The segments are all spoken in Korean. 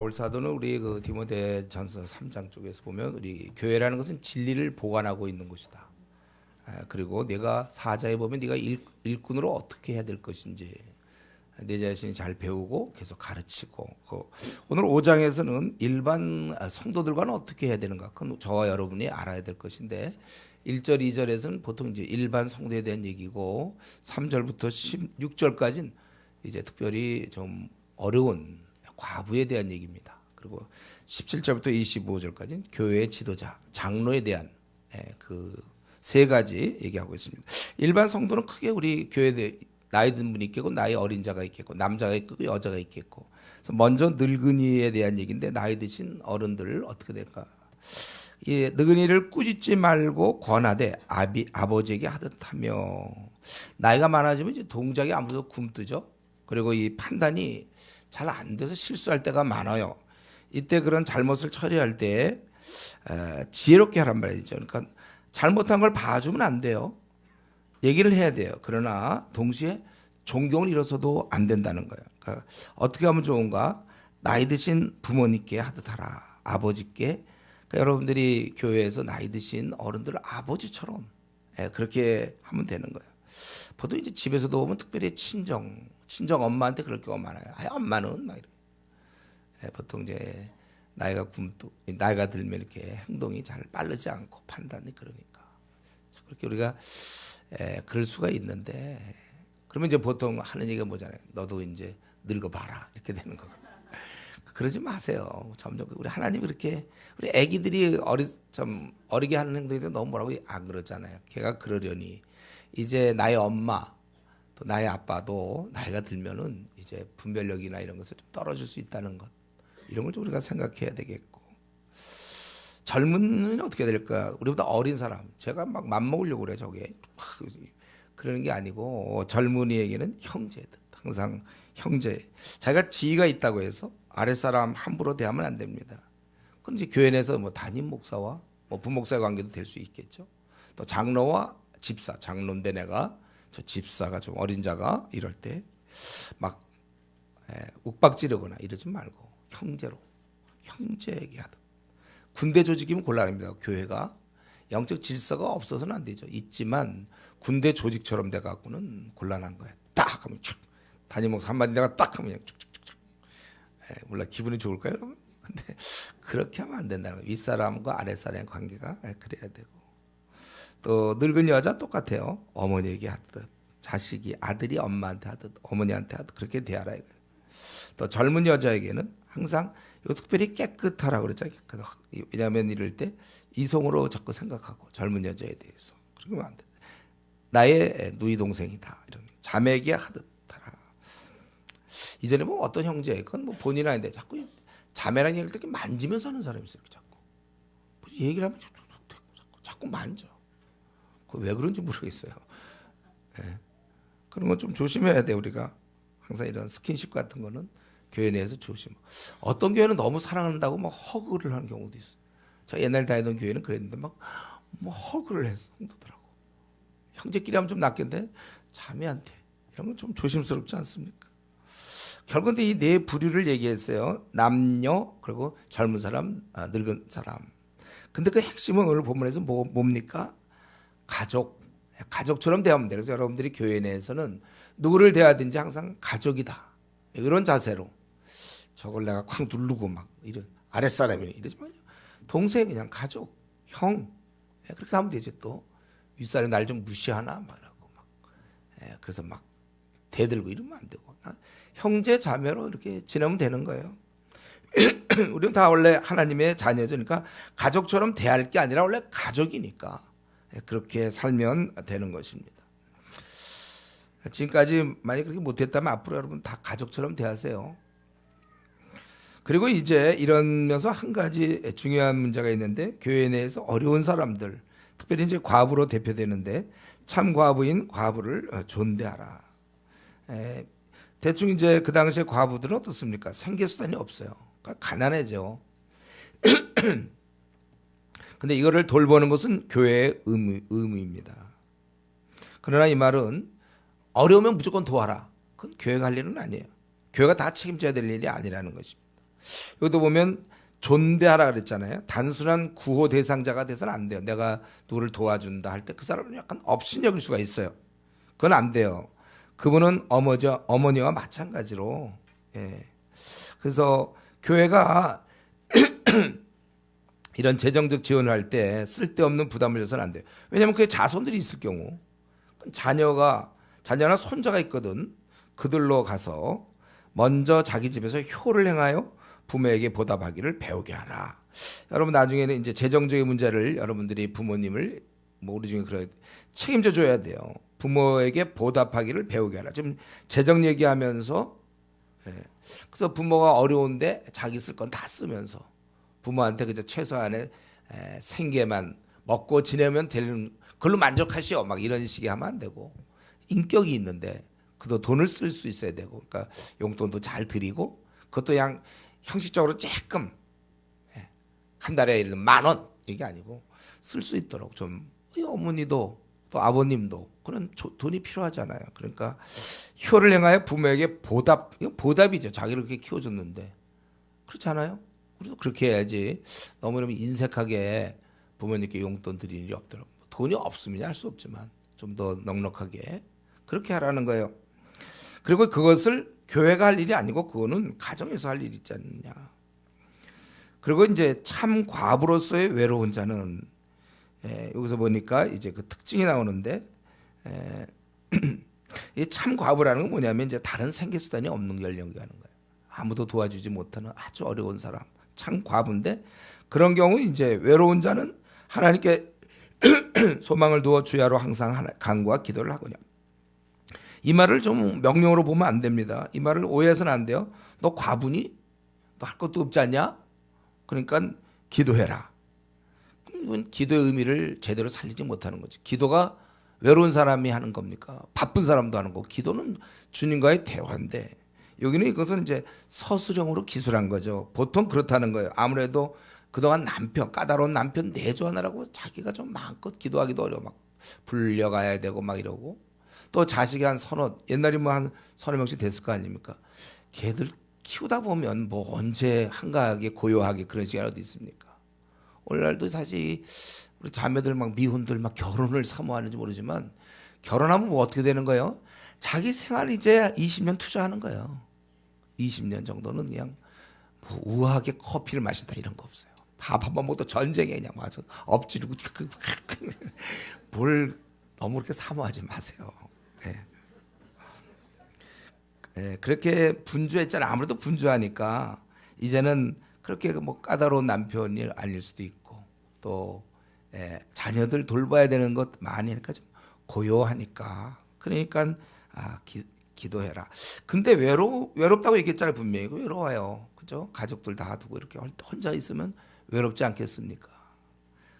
바울 사도는 우리 그 디모데전서 3장 쪽에서 보면 우리 교회라는 것은 진리를 보관하고 있는 곳이다. 그리고 내가 사자에 보면 네가 일꾼으로 어떻게 해야 될 것인지 내 자신이 잘 배우고 계속 가르치고, 오늘 5장에서는 일반 성도들과는 어떻게 해야 되는가, 그건 저와 여러분이 알아야 될 것인데 1절 2절에서는 보통 이제 일반 성도에 대한 얘기고 3절부터 16절까지는 이제 특별히 좀 어려운 과부에 대한 얘기입니다. 그리고 17절부터 25절까지는 교회의 지도자, 장로에 대한 그 세 가지 얘기하고 있습니다. 일반 성도는 크게 우리 교회에 나이 든 분이 있겠고 나이 어린 자가 있겠고 남자가 있고 여자가 있겠고, 그래서 먼저 늙은이에 대한 얘기인데 나이 드신 어른들 어떻게 될까? 이 늙은이를 꾸짖지 말고 권하되 아버지에게 하듯하며. 나이가 많아지면 이제 동작이 아무래도 굼뜨죠. 그리고 이 판단이 잘 안 돼서 실수할 때가 많아요. 이때 그런 잘못을 처리할 때 지혜롭게 하란 말이죠. 그러니까 잘못한 걸 봐주면 안 돼요. 얘기를 해야 돼요. 그러나 동시에 존경을 잃어서도 안 된다는 거예요. 그러니까 어떻게 하면 좋은가? 나이 드신 부모님께 하듯하라. 아버지께. 그러니까 여러분들이 교회에서 나이 드신 어른들을 아버지처럼 그렇게 하면 되는 거예요. 보통 이제 집에서도 보면 특별히 친정 엄마한테 그럴 경우가 많아요. 엄마는 막 이래. 보통 이제 나이가 들면 이렇게 행동이 잘 빠르지 않고 판단이 그러니까 그렇게 우리가 그럴 수가 있는데, 그러면 이제 보통 하는 얘기가 뭐잖아요. 너도 이제 늙어봐라 이렇게 되는 거고. 그러지 마세요. 점점 우리 하나님 그렇게 우리 아기들이 좀 어리게 하는 행동이 너무 뭐라고 안 그러잖아요. 걔가 그러려니 이제 나의 엄마 또 나의 아빠도 나이가 들면은 이제 분별력이나 이런 것을 좀 떨어질 수 있다는 것, 이런 걸 좀 우리가 생각해야 되겠고, 젊은이는 어떻게 될까? 우리보다 어린 사람, 제가 막 맘먹으려고 그래 저게. 그러는 게 아니고 젊은이에게는 형제듯 항상 형제, 자기가 지위가 있다고 해서 아랫사람 함부로 대하면 안 됩니다. 그건 이제 교회 내에서 뭐 담임 목사와 뭐 부목사의 관계도 될 수 있겠죠. 또 장로와 집사, 장로인데 내가 저 집사가 좀 어린 자가 이럴 때 막 욱박지르거나 이러지 말고 형제에게 하듯. 군대 조직이면 곤란합니다. 교회가 영적 질서가 없어서는 안 되죠. 있지만 군대 조직처럼 돼갖고는 곤란한 거예요. 딱 하면 쭉 담임 목사 한마디 내가 딱 하면 그냥 쭉쭉쭉쭉. 물론 기분이 좋을까요? 그러면? 근데 그렇게 하면 안 된다는 거예요. 윗사람과 아랫사람의 관계가 그래야 되고, 또 늙은 여자 똑같아요. 어머니에게 하듯, 자식이 아들이 엄마한테 하듯 어머니한테 하듯 그렇게 대하라 이거예요. 또 젊은 여자에게는 항상 특별히 깨끗하라고 그랬잖아요. 왜냐하면 이럴 때 이성으로 자꾸 생각하고 젊은 여자에 대해서 그러면 안 돼. 나의 누이 동생이다 이런 자매에게 하듯 하라. 이전에 뭐 어떤 형제, 그건 뭐 본인 아닌데 자꾸 자매라는 얘기를 이렇게 만지면서 하는 사람이 있어요. 자꾸 얘기를 하면 자꾸 만져. 그 왜 그런지 모르겠어요. 그런 건 좀 조심해야 돼. 우리가 항상 이런 스킨십 같은 거는 교회 내에서 조심. 어떤 교회는 너무 사랑한다고 막 허그를 하는 경우도 있어요. 저 옛날 다니던 교회는 그랬는데 막 뭐 허그를 해서 성도들하고. 형제끼리 하면 좀 낫겠는데 자매한테 이런 건 좀 조심스럽지 않습니까? 결국은 이 네 부류를 얘기했어요. 남녀, 그리고 젊은 사람, 늙은 사람. 근데 그 핵심은 오늘 본문에서 뭡니까? 가족처럼 대하면 돼요. 그래서 여러분들이 교회 내에서는 누구를 대하든지 항상 가족이다, 이런 자세로. 저걸 내가 콱 누르고 막 이런 아랫사람이 이러지 마요. 동생, 그냥 가족, 형, 그렇게 하면 되지. 또 윗사람이 날 좀 무시하나 말하고 막, 그래서 막 대들고 이러면 안 되고, 형제 자매로 이렇게 지내면 되는 거예요. 우리는 다 원래 하나님의 자녀죠. 그러니까 가족처럼 대할 게 아니라 원래 가족이니까 그렇게 살면 되는 것입니다. 지금까지 만약 그렇게 못했다면 앞으로 여러분 다 가족처럼 대하세요. 그리고 이제 이러면서 한 가지 중요한 문제가 있는데, 교회 내에서 어려운 사람들, 특별히 이제 과부로 대표되는데 참 과부인 과부를 존대하라. 대충 이제 그 당시에 과부들은 어떻습니까? 생계수단이 없어요. 그러니까 가난해져. 근데 이거를 돌보는 것은 교회의 의무입니다. 그러나 이 말은 어려우면 무조건 도와라, 그건 교회가 할 일은 아니에요. 교회가 다 책임져야 될 일이 아니라는 것입니다. 여기도 보면 존대하라 그랬잖아요. 단순한 구호 대상자가 돼서는 안 돼요. 내가 누구를 도와준다 할 때 그 사람은 약간 업신여길 수가 있어요. 그건 안 돼요. 그분은 어머니와 마찬가지로. 예. 그래서 교회가 이런 재정적 지원을 할 때 쓸데없는 부담을 줘서는 안 돼요. 왜냐하면 그게 자손들이 있을 경우 자녀나 손자가 있거든. 그들로 가서 먼저 자기 집에서 효를 행하여 부모에게 보답하기를 배우게 하라. 여러분 나중에는 이제 재정적인 문제를 여러분들이 부모님을 우리 중에 그래 책임져 줘야 돼요. 부모에게 보답하기를 배우게 하라. 지금 재정 얘기하면서 그래서 부모가 어려운데 자기 쓸 건 다 쓰면서 부모한테 그저 최소한의 생계만 먹고 지내면 되는 그걸로 만족하시오. 막 이런 식의 하면 안 되고 인격이 있는데 그도 돈을 쓸 수 있어야 되고 그러니까 용돈도 잘 드리고 그것도 그냥 형식적으로 조금 한 달에 예를 들면 10,000원 이게 아니고 쓸 수 있도록 좀 어머니도 또 아버님도 그런 돈이 필요하잖아요. 그러니까 효를 행하여 부모에게 보답이죠. 자기를 그렇게 키워줬는데 그렇지 않아요? 우리도 그렇게 해야지. 너무너무 인색하게 부모님께 용돈 드릴 일이 없더라고. 돈이 없으면 할 수 없지만 좀 더 넉넉하게 그렇게 하라는 거예요. 그리고 그것을 교회가 할 일이 아니고 그거는 가정에서 할 일이 있지 않느냐. 그리고 이제 참 과부로서의 외로운 자는 여기서 보니까 이제 그 특징이 나오는데 이 참 과부라는 건 뭐냐면 이제 다른 생계 수단이 없는 걸 연기하는 거예요. 아무도 도와주지 못하는 아주 어려운 사람, 참 과부인데 그런 경우 이제 외로운 자는 하나님께 소망을 두어 주야로 항상 간구와 기도를 하거냐. 이 말을 좀 명령으로 보면 안 됩니다. 이 말을 오해해서는 안 돼요. 너 과부니? 너 할 것도 없지 않냐? 그러니까 기도해라. 이건 기도의 의미를 제대로 살리지 못하는 거지. 기도가 외로운 사람이 하는 겁니까? 바쁜 사람도 하는 거고 기도는 주님과의 대화인데 여기는 이것은 이제 서술형으로 기술한 거죠. 보통 그렇다는 거예요. 아무래도 그동안 까다로운 남편 내조하느라고 자기가 좀 마음껏 기도하기도 어려워. 막 불려가야 되고 막 이러고 또 자식이 한 옛날에 뭐 한 30명씩 됐을 거 아닙니까? 걔들 키우다 보면 뭐 언제 한가하게 고요하게 그런 시간이 어디 있습니까? 오늘날도 사실 우리 자매들 막 미혼들 막 결혼을 사모하는지 모르지만 결혼하면 뭐 어떻게 되는 거예요? 자기 생활 이제 20년 투자하는 거예요. 20년 정도는 그냥 뭐 우아하게 커피를 마신다 이런 거 없어요. 밥 한 번 먹도 전쟁에 그냥 와서 엎지르고 뭘 너무 그렇게 사모하지 마세요. 그렇게 분주했잖아요. 아무래도 분주하니까 이제는 그렇게 뭐 까다로운 남편이 아닐 수도 있고 또 자녀들 돌봐야 되는 것 많이 하니까 좀 고요하니까 그러니까 기도해라. 근데 외롭다고 얘기했잖아요. 분명히 외로워요. 그죠? 가족들 다 두고 이렇게 혼자 있으면 외롭지 않겠습니까?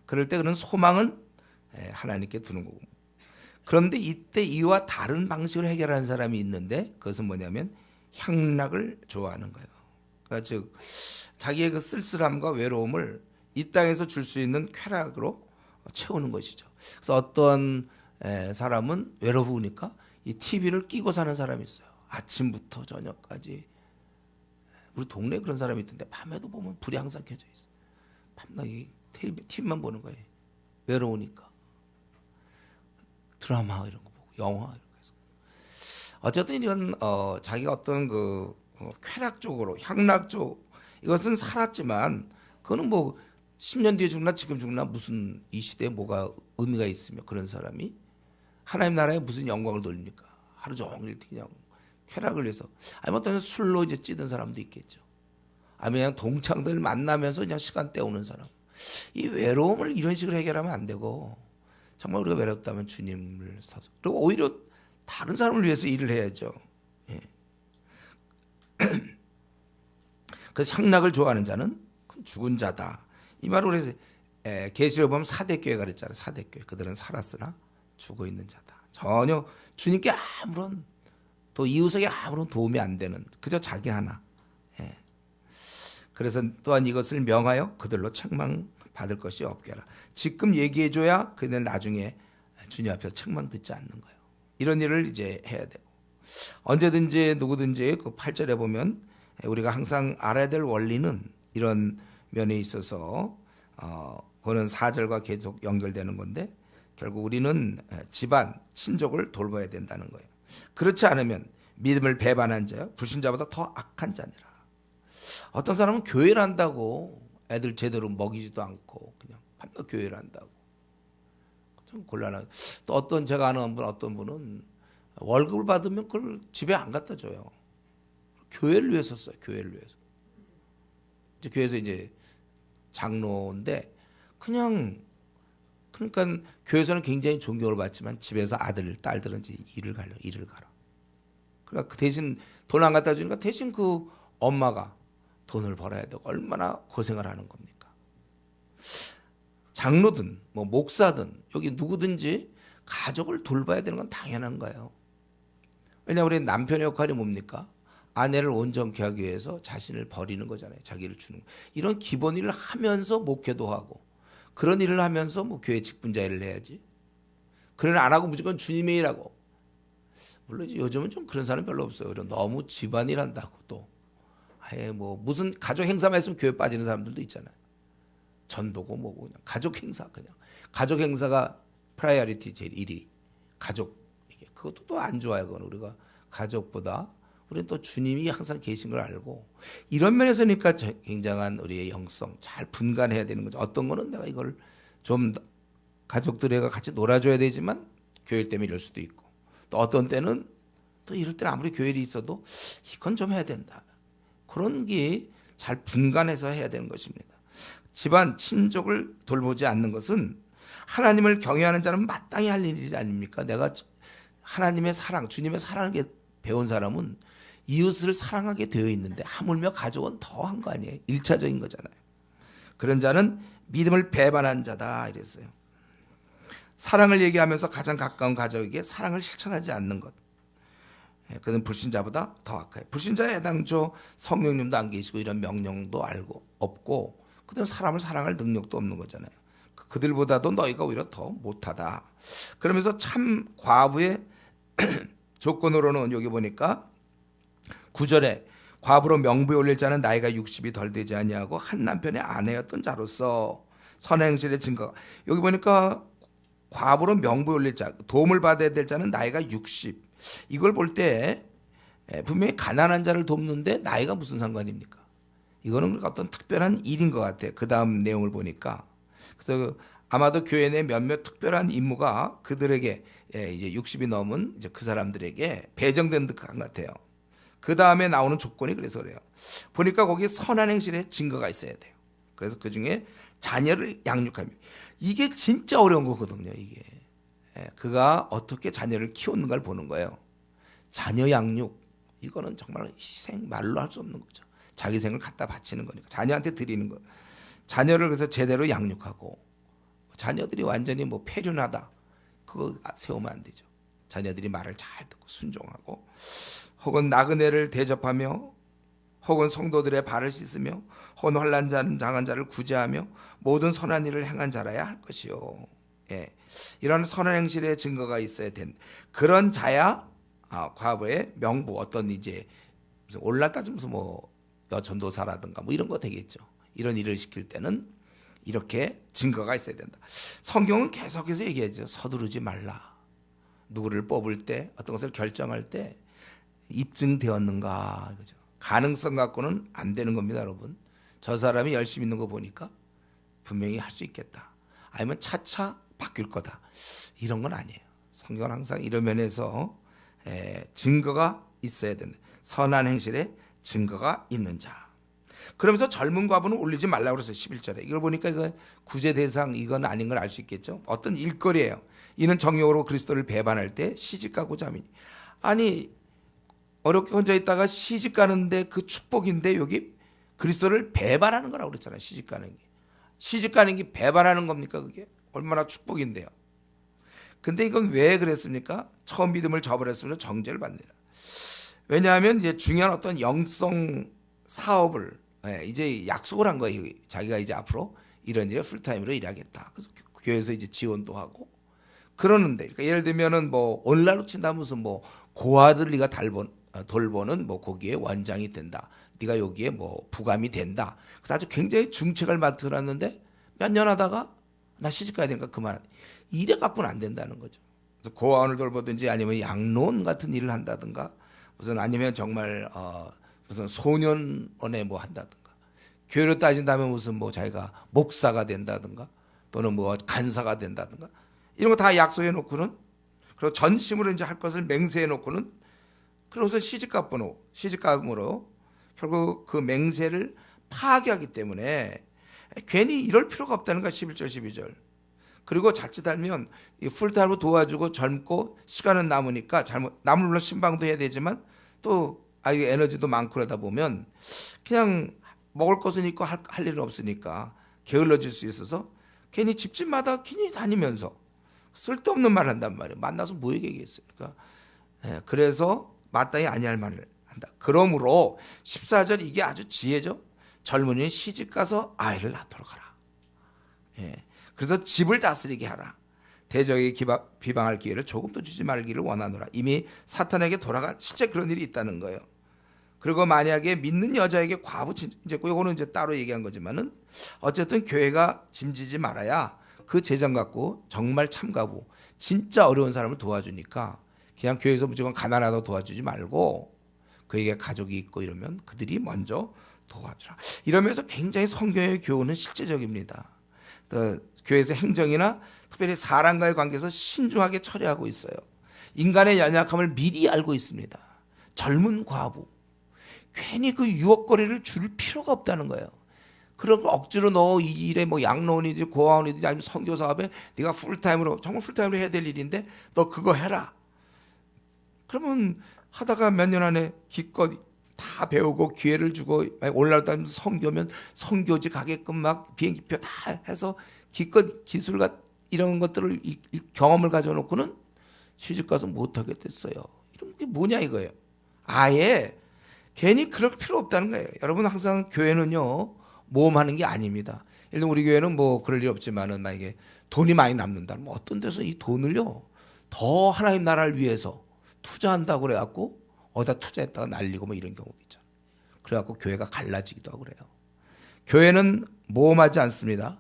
그럴 때 그런 소망은 하나님께 두는 거고. 그런데 이때 이와 다른 방식으로 해결하는 사람이 있는데 그것은 뭐냐면 향락을 좋아하는 거예요. 그러니까 즉 자기의 그 쓸쓸함과 외로움을 이 땅에서 줄 수 있는 쾌락으로 채우는 것이죠. 그래서 어떤 사람은 외로우니까 이 TV를 끼고 사는 사람이 있어요. 아침부터 저녁까지. 우리 동네에 그런 사람이 있던데 밤에도 보면 불이 항상 켜져 있어요. 밤낮 TV만 보는 거예요. 외로우니까. 드라마 이런 거 보고 영화 이런 거 해서 어쨌든 이건 자기가 어떤 그 쾌락 쪽으로 향락 쪽 이것은 살았지만 그거는 뭐 10년 뒤에 죽나 지금 죽나 무슨 이 시대에 뭐가 의미가 있으며 그런 사람이 하나님 나라에 무슨 영광을 돌립니까? 하루 종일 그냥 쾌락을 위해서 아니면 어떤 술로 이제 찌든 사람도 있겠죠. 아니면 그냥 동창들 만나면서 그냥 시간 때우는 사람. 이 외로움을 이런 식으로 해결하면 안 되고 정말 우리가 외롭다면 주님을 사서 그리고 오히려 다른 사람을 위해서 일을 해야죠. 그래서 향락을 좋아하는 자는 죽은 자다. 이 말을 그래서 계시록 보면 사대교회가 그랬잖아요. 사대교회 그들은 살았으나 죽어 있는 자다. 전혀 주님께 아무런 또 이웃에게 아무런 도움이 안 되는 그저 자기 하나. 그래서 또한 이것을 명하여 그들로 책망받을 것이 없게 하라. 지금 얘기해줘야 그들 나중에 주님 앞에서 책망 듣지 않는 거예요. 이런 일을 이제 해야 되고 언제든지 누구든지 그 8절에 보면 우리가 항상 알아야 될 원리는 이런 면에 있어서 그거는 4절과 계속 연결되는 건데 결국 우리는 집안, 친족을 돌봐야 된다는 거예요. 그렇지 않으면 믿음을 배반한 자, 불신자보다 더 악한 자니라. 어떤 사람은 교회를 한다고 애들 제대로 먹이지도 않고 그냥 밤낮 교회를 한다고. 좀 곤란한. 또 제가 아는 어떤 분은 월급을 받으면 그걸 집에 안 갖다 줘요. 교회를 위해서 써요. 교회를 위해서. 이제 교회에서 이제 장로인데 그러니까 교회에서는 굉장히 존경을 받지만 집에서 아들, 딸들은 이제 일을 가라. 그러니까 그 대신 돈 안 갖다 주니까 대신 그 엄마가 돈을 벌어야 되고 얼마나 고생을 하는 겁니까? 장로든 뭐 목사든 여기 누구든지 가족을 돌봐야 되는 건 당연한 거예요. 왜냐하면 우리 남편의 역할이 뭡니까? 아내를 온전케 하기 위해서 자신을 버리는 거잖아요. 자기를 주는 거. 이런 기본 일을 하면서 목회도 하고 그런 일을 하면서 뭐 교회 직분자 일을 해야지. 그런 안 하고 무조건 주님의 일하고. 물론 요즘은 좀 그런 사람 별로 없어요. 너무 집안일 한다고 또. 아예 뭐 무슨 가족 행사만 했으면 교회 빠지는 사람들도 있잖아요. 전도고 뭐고 그냥 가족 행사 그냥. 가족 행사가 프라이어리티 제일 1위. 가족 이게 그것도 또 안 좋아요. 그건 우리가 가족보다 우리는 또 주님이 항상 계신 걸 알고 이런 면에서니까 굉장한 우리의 영성 잘 분간해야 되는 거죠. 어떤 거는 내가 이걸 좀 가족들과 같이 놀아줘야 되지만 교회 때문에 이럴 수도 있고 또 어떤 때는 또 이럴 때는 아무리 교회에 있어도 이건 좀 해야 된다. 그런 게 잘 분간해서 해야 되는 것입니다. 집안 친족을 돌보지 않는 것은 하나님을 경외하는 자는 마땅히 할 일이 아닙니까? 내가 하나님의 사랑, 주님의 사랑을 배운 사람은 이웃을 사랑하게 되어 있는데 하물며 가족은 더한 거 아니에요. 1차적인 거잖아요. 그런 자는 믿음을 배반한 자다 이랬어요. 사랑을 얘기하면서 가장 가까운 가족에게 사랑을 실천하지 않는 것. 그는 불신자보다 더 악해요. 불신자에 해당조 성령님도 안 계시고 이런 명령도 알고 없고 그들은 사람을 사랑할 능력도 없는 거잖아요. 그들보다도 너희가 오히려 더 못하다. 그러면서 참 과부의 조건으로는 여기 보니까 9절에 과부로 명부에 올릴 자는 나이가 60이 덜 되지 아니하고 한 남편의 아내였던 자로서 선행실의 증거. 여기 보니까 과부로 명부에 올릴 자, 도움을 받아야 될 자는 나이가 60. 이걸 볼 때 분명히 가난한 자를 돕는데 나이가 무슨 상관입니까? 이거는 어떤 특별한 일인 것 같아요. 그 다음 내용을 보니까. 그래서 아마도 교회 내 몇몇 특별한 임무가 그들에게 이제 60이 넘은 이제 그 사람들에게 배정된 듯한 것 같아요. 그 다음에 나오는 조건이 그래서 그래요. 보니까 거기 선한 행실에 증거가 있어야 돼요. 그래서 그 중에 자녀를 양육하며 이게 진짜 어려운 거거든요. 이게 그가 어떻게 자녀를 키웠는가를 보는 거예요. 자녀 양육 이거는 정말 희생 말로 할 수 없는 거죠. 자기 생을 갖다 바치는 거니까 자녀한테 드리는 거. 자녀를 그래서 제대로 양육하고 자녀들이 완전히 뭐 폐륜하다 그거 세우면 안 되죠. 자녀들이 말을 잘 듣고 순종하고 혹은 나그네를 대접하며 혹은 성도들의 발을 씻으며 혹은 환난 장한 자를 구제하며 모든 선한 일을 행한 자라야 할 것이요. 이런 선한 행실의 증거가 있어야 된 그런 자야 과거의 명부 어떤 이제 무슨 올랐다 무슨 뭐 여전도사라든가 뭐 이런 거 되겠죠. 이런 일을 시킬 때는 이렇게 증거가 있어야 된다. 성경은 계속해서 얘기하죠. 서두르지 말라. 누구를 뽑을 때 어떤 것을 결정할 때 입증되었는가. 그죠? 가능성 갖고는 안 되는 겁니다, 여러분. 저 사람이 열심히 있는 거 보니까 분명히 할 수 있겠다. 아니면 차차 바뀔 거다. 이런 건 아니에요. 성경은 항상 이런 면에서 증거가 있어야 된다. 선한 행실에 증거가 있는 자. 그러면서 젊은 과부는 올리지 말라고 그랬어요. 11절에. 이걸 보니까 이거 구제 대상 이건 아닌 걸 알 수 있겠죠. 어떤 일거리예요. 이는 정욕으로 그리스도를 배반할 때 시집가고 자매니. 아니 어렵게 혼자 있다가 시집 가는데 그 축복인데 여기 그리스도를 배반하는 거라고 그랬잖아요. 시집 가는 게. 시집 가는 게 배반하는 겁니까 그게? 얼마나 축복인데요. 근데 이건 왜 그랬습니까? 처음 믿음을 저버렸으면 정죄를 받느라. 왜냐하면 이제 중요한 어떤 영성 사업을 이제 약속을 한 거예요. 자기가 이제 앞으로 이런 일에 풀타임으로 일하겠다. 그래서 교회에서 이제 지원도 하고 그러는데, 그러니까 예를 들면은 뭐 오늘날로 친다 무슨 뭐 고아들 네가 돌보는 뭐 거기에 원장이 된다. 네가 여기에 뭐 부감이 된다. 그래서 아주 굉장히 중책을 맡으라는데 몇 년 하다가 나 시집 가야 되니까 그만. 이래 갖고는 안 된다는 거죠. 그래서 고아원을 돌보든지 아니면 양로원 같은 일을 한다든가 무슨 아니면 정말 무슨 소년원에 뭐 한다든가 교회로 따진다면 무슨 뭐 자기가 목사가 된다든가 또는 뭐 간사가 된다든가 이런 거 다 약속해 놓고는 그리고 전심으로 이제 할 것을 맹세해 놓고는 그러고서 시집감으로 결국 그 맹세를 파괴하기 때문에 괜히 이럴 필요가 없다는 거야. 11절 12절. 그리고 자칫하면 풀타임으로 도와주고 젊고 시간은 남으니까 남을 물론 신방도 해야 되지만 또 아이 에너지도 많고 그러다 보면 그냥 먹을 것은 있고 할 일은 없으니까 게을러질 수 있어서 괜히 집집마다 괜히 다니면서 쓸데없는 말 한단 말이에요. 만나서 뭐 얘기했어요. 그러니까 그래서 마땅히 아니할 말을 한다. 그러므로 14절 이게 아주 지혜죠. 젊은이는 시집 가서 아이를 낳도록 하라. 그래서 집을 다스리게 하라. 대적에게 비방할 기회를 조금도 주지 말기를 원하노라. 이미 사탄에게 돌아간 실제 그런 일이 있다는 거예요. 그리고 만약에 믿는 여자에게 과부 이제 이거는 이제 따로 얘기한 거지만은 어쨌든 교회가 짐지지 말아야 그 재정 갖고 정말 참가부 진짜 어려운 사람을 도와주니까 그냥 교회에서 무조건 가난하다고 도와주지 말고 그에게 가족이 있고 이러면 그들이 먼저 도와주라. 이러면서 굉장히 성경의 교훈은 실제적입니다. 교회에서 행정이나 특별히 사람과의 관계에서 신중하게 처리하고 있어요. 인간의 연약함을 미리 알고 있습니다. 젊은 과부 괜히 그 유혹거리를 줄 필요가 없다는 거예요. 그럼 억지로 너 이 일에 뭐 양로원이든지 고아원이든지 아니면 선교 사업에 네가 풀타임으로 정말 풀타임으로 해야 될 일인데 너 그거 해라. 그러면 하다가 몇 년 안에 기껏 다 배우고 기회를 주고 올라가면 선교면 선교지 가게끔 막 비행기표 다 해서 기껏 기술과 이런 것들을 경험을 가져놓고는 시집가서 못하게 됐어요. 이런 게 뭐냐 이거예요. 아예 괜히 그럴 필요 없다는 거예요. 여러분 항상 교회는요 모험하는 게 아닙니다. 예를 들면 우리 교회는 뭐 그럴 일 없지만은 만약에 돈이 많이 남는다. 뭐 어떤 데서 이 돈을요 더 하나님 나라를 위해서 투자한다고 그래갖고 어디다 투자했다가 날리고 뭐 이런 경우도 있잖아요. 그래갖고 교회가 갈라지기도 하고 그래요. 교회는 모험하지 않습니다.